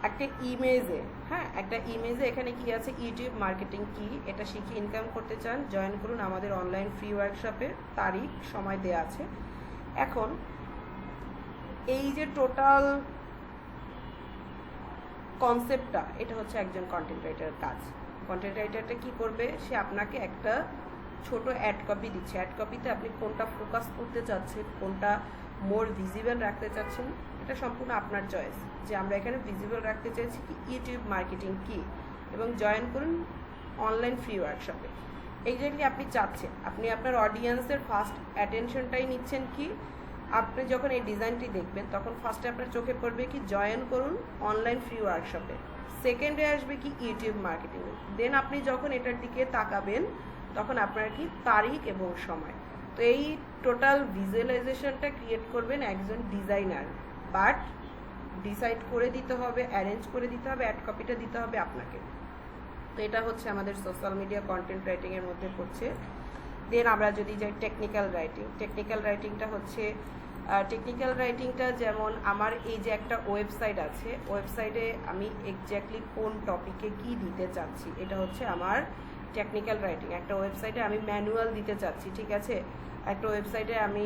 একটা ইমেজে, হ্যাঁ একটা ইমেজে এখানে কি আছে, ইউটিউব মার্কেটিং কি, এটা শিখে ইনকাম করতে চান জয়েন করুন আমাদের অনলাইন ফ্রি ওয়ার্কশপে, তারিখ সময় দেওয়া আছে। এখন এই যে টোটাল কনসেপ্টটা, এটা হচ্ছে একজন কন্টেন্ট রাইটারের কাজ। কন্টেন্ট রাইটারটা কি করবে, সে আপনাকে একটা ছোট অ্যাড কপি দিচ্ছে। অ্যাড কপিতে আপনি কোনটা ফোকাস করতে চাচ্ছেন, কোনটা মোর ভিজিবল রাখতে চাচ্ছেন, এটা সম্পূর্ণ আপনার চয়েস। যে আমরা এখানে ভিজিবল রাখতে চাইছি কি ইউটিউব মার্কেটিং কি, এবং জয়েন করুন অনলাইন ফ্রি ওয়ার্কশপে। এক্স্যাক্টলি আপনি চাচ্ছেন, আপনি আপনার অডিয়েন্সের ফার্স্ট অ্যাটেনশনটাই নিচ্ছেন কি, আপনি যখন এই ডিজাইনটি দেখবেন তখন ফার্স্টে আপনার চোখে পড়বে কি জয়েন করুন অনলাইন ফ্রি ওয়ার্কশপে, সেকেন্ডে আসবে কি ইউটিউব মার্কেটিং। দেন আপনি যখন এটার দিকে তাকাবেন তখন আপনার কি তারিখ এবং সময়। তো এই টোটাল ভিজুয়ালাইজেশনটা ক্রিয়েট করবেন একজন ডিজাইনার, বাট ডিসাইড করে দিতে হবে, অ্যারেঞ্জ করে দিতে হবে, অ্যাড কপিটা দিতে হবে আপনাকে। তো এটা হচ্ছে আমাদের সোশ্যাল মিডিয়া কন্টেন্ট রাইটিংয়ের মধ্যে পড়ছে। দেন আমরা যদি যাই টেকনিক্যাল রাইটিং, টেকনিক্যাল রাইটিংটা হচ্ছে টেকনিক্যাল রাইটিংটা যেমন আমার এই যে একটা ওয়েবসাইট আছে, ওয়েবসাইটে আমি এক্স্যাক্টলি কোন টপিকে কি দিতে চাচ্ছি, এটা হচ্ছে আমার টেকনিক্যাল রাইটিং। একটা ওয়েবসাইটে আমি ম্যানুয়াল দিতে চাচ্ছি, ঠিক আছে, একটা ওয়েবসাইটে আমি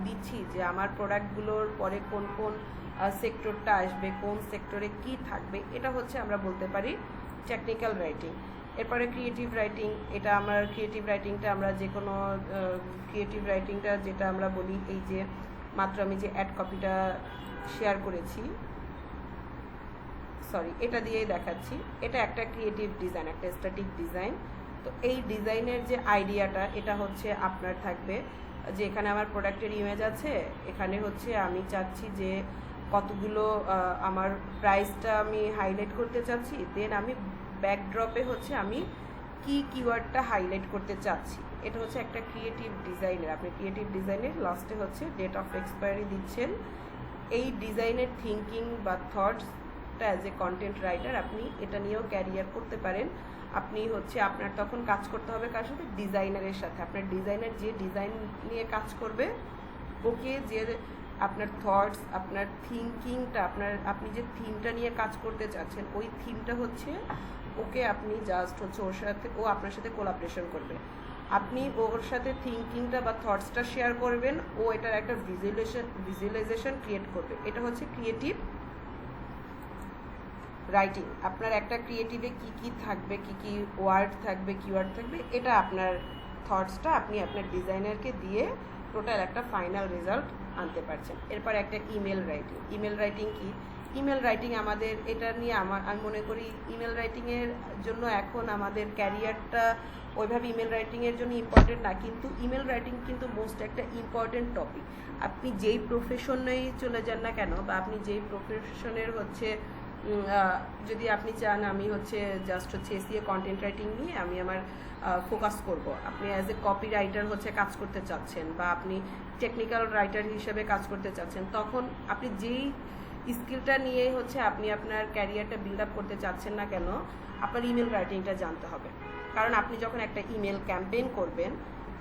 দিচ্ছি যে আমার প্রোডাক্টগুলোর পরে কোন কোন সেক্টরটা আসবে, কোন সেক্টরে কি থাকবে, এটা হচ্ছে আমরা বলতে পারি টেকনিক্যাল রাইটিং। এরপরে ক্রিয়েটিভ রাইটিং, এটা আমার ক্রিয়েটিভ রাইটিংটা আমরা যে কোনো ক্রিয়েটিভ রাইটিংটা যেটা আমরা বলি, এই যে মাত্র আমি যে অ্যাড কপিটা শেয়ার করেছি, সরি এটা দিয়েই দেখাচ্ছি, এটা একটা ক্রিয়েটিভ ডিজাইন, একটা স্ট্যাটিক ডিজাইন। তো এই ডিজাইনের যে আইডিয়াটা, এটা হচ্ছে আপনার থাকবে যে এখানে আমার প্রোডাক্টের ইমেজ আছে, এখানে হচ্ছে আমি চাচ্ছি যে কতগুলো আমার প্রাইসটা আমি হাইলাইট করতে চাচ্ছি, দেন আমি ব্যাকড্রপে হচ্ছে আমি কি কিওয়ার্ডটা হাইলাইট করতে চাচ্ছি। এটা হচ্ছে একটা ক্রিয়েটিভ ডিজাইনের, আপনি ক্রিয়েটিভ ডিজাইনের লাস্টে হচ্ছে ডেট অফ এক্সপায়ারি দিচ্ছেন। এই ডিজাইনের থিঙ্কিং বা থটসটা অ্যাজ এ কন্টেন্ট রাইটার আপনি এটা নিয়েও ক্যারিয়ার করতে পারেন। আপনি হচ্ছে আপনার তখন কাজ করতে হবে কার সাথে, ডিজাইনারের সাথে। আপনার ডিজাইনার যে ডিজাইন নিয়ে কাজ করবে, ওকে যে আপনার থটস, আপনার থিঙ্কিংটা, আপনি যে থিমটা নিয়ে কাজ করতে চাচ্ছেন, ওই থিমটা হচ্ছে ওকে আপনি জাস্ট হচ্ছে ওর সাথে, ও আপনার সাথে কোলাবরেশন করবে, আপনি ওর সাথে থিঙ্কিংটা বা থটসটা শেয়ার করবেন, ও এটার একটা ভিজুয়ালাইজেশন ক্রিয়েট করবে। এটা হচ্ছে ক্রিয়েটিভ রাইটিং। আপনার একটা ক্রিয়েটিভে কি কি থাকবে, কি কি ওয়ার্ড থাকবে, কিওয়ার্ড থাকবে, এটা আপনার থটসটা আপনি আপনার ডিজাইনারকে দিয়ে টোটাল একটা ফাইনাল রেজাল্ট আনতে পারছেন। এরপর একটা ইমেল রাইটিং। ইমেল রাইটিং কি, ইমেল রাইটিং আমাদের এটা নিয়ে আমি মনে করি ইমেল রাইটিংয়ের জন্য এখন আমাদের ক্যারিয়ারটা ওইভাবে ইমেল রাইটিংয়ের জন্য ইম্পর্টেন্ট না, কিন্তু ইমেল রাইটিং কিন্তু মোস্ট একটা ইম্পর্টেন্ট টপিক। আপনি যেই প্রফেশনেই চলে যান না কেন, বা আপনি যেই প্রফেশনের হচ্ছে যদি আপনি চান আমি হচ্ছে জাস্ট হচ্ছে এসিএ কন্টেন্ট রাইটিং নিয়ে আমি আমার ফোকাস করব, আপনি অ্যাজ এ কপি রাইটার হচ্ছে কাজ করতে চাচ্ছেন, বা আপনি টেকনিক্যাল রাইটার হিসেবে কাজ করতে চাচ্ছেন, তখন আপনি যেই স্কিলটা নিয়ে হচ্ছে আপনি আপনার ক্যারিয়ারটা বিল্ড আপ করতে চাচ্ছেন না কেন, আপনার ইমেল রাইটিংটা জানতে হবে। কারণ আপনি যখন একটা ইমেল ক্যাম্পেইন করবেন,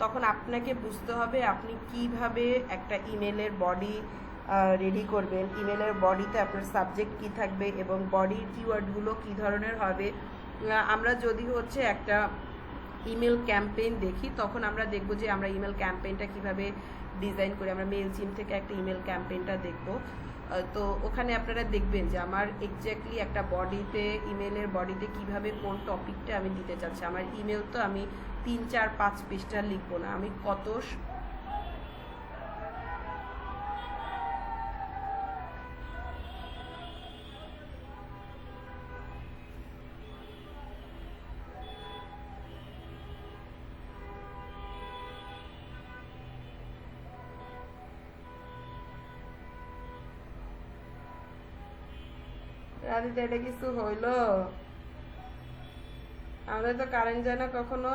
তখন আপনাকে বুঝতে হবে আপনি কিভাবে একটা ইমেলের বডি রেডি করবেন, ইমেলের বডিতে আপনার সাবজেক্ট কি থাকবে এবং বডির কিওয়ার্ডগুলো কী ধরনের হবে। আমরা যদি হচ্ছে একটা ইমেল ক্যাম্পেইন দেখি, তখন আমরা দেখব যে আমরা ইমেল ক্যাম্পেইনটা কিভাবে ডিজাইন করি। আমরা মেইলচিম থেকে একটা ইমেল ক্যাম্পেইনটা দেখব, তো ওখানে আপনারা দেখবেন যে আমার এক্স্যাক্টলি একটা বডিতে, ইমেলের বডিতে কিভাবে কোন টপিকটা আমি দিতে চাচ্ছি। আমার ইমেল তো আমি 3, 4, 5 পৃষ্ঠা লিখবো না, আমি কত রাধিতে এটা কিছু হইলো, আমাদের তো কারেন্ট যায় না কখনো।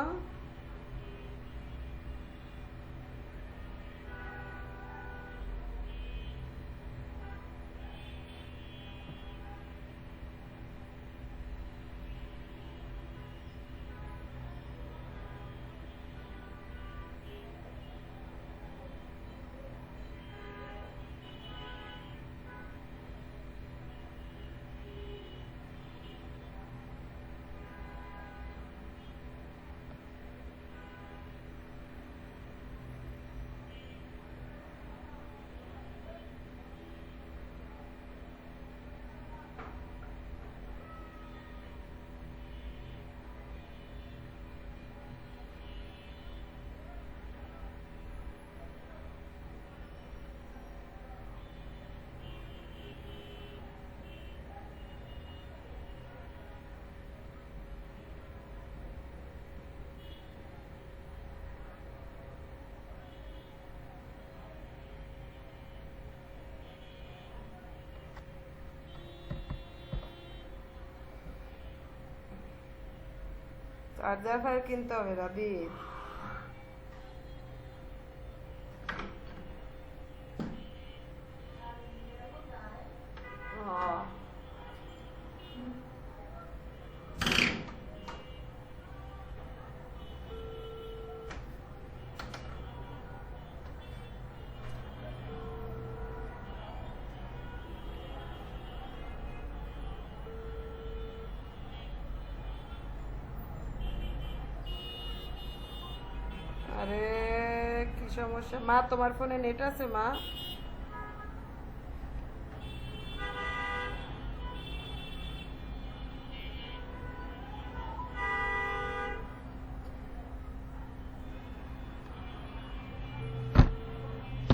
চার্জার ফায়ার কিনতে হবে রাবি। ও, আরে কি সমস্যা মা, তোমার ফোনে নেট আছে মা?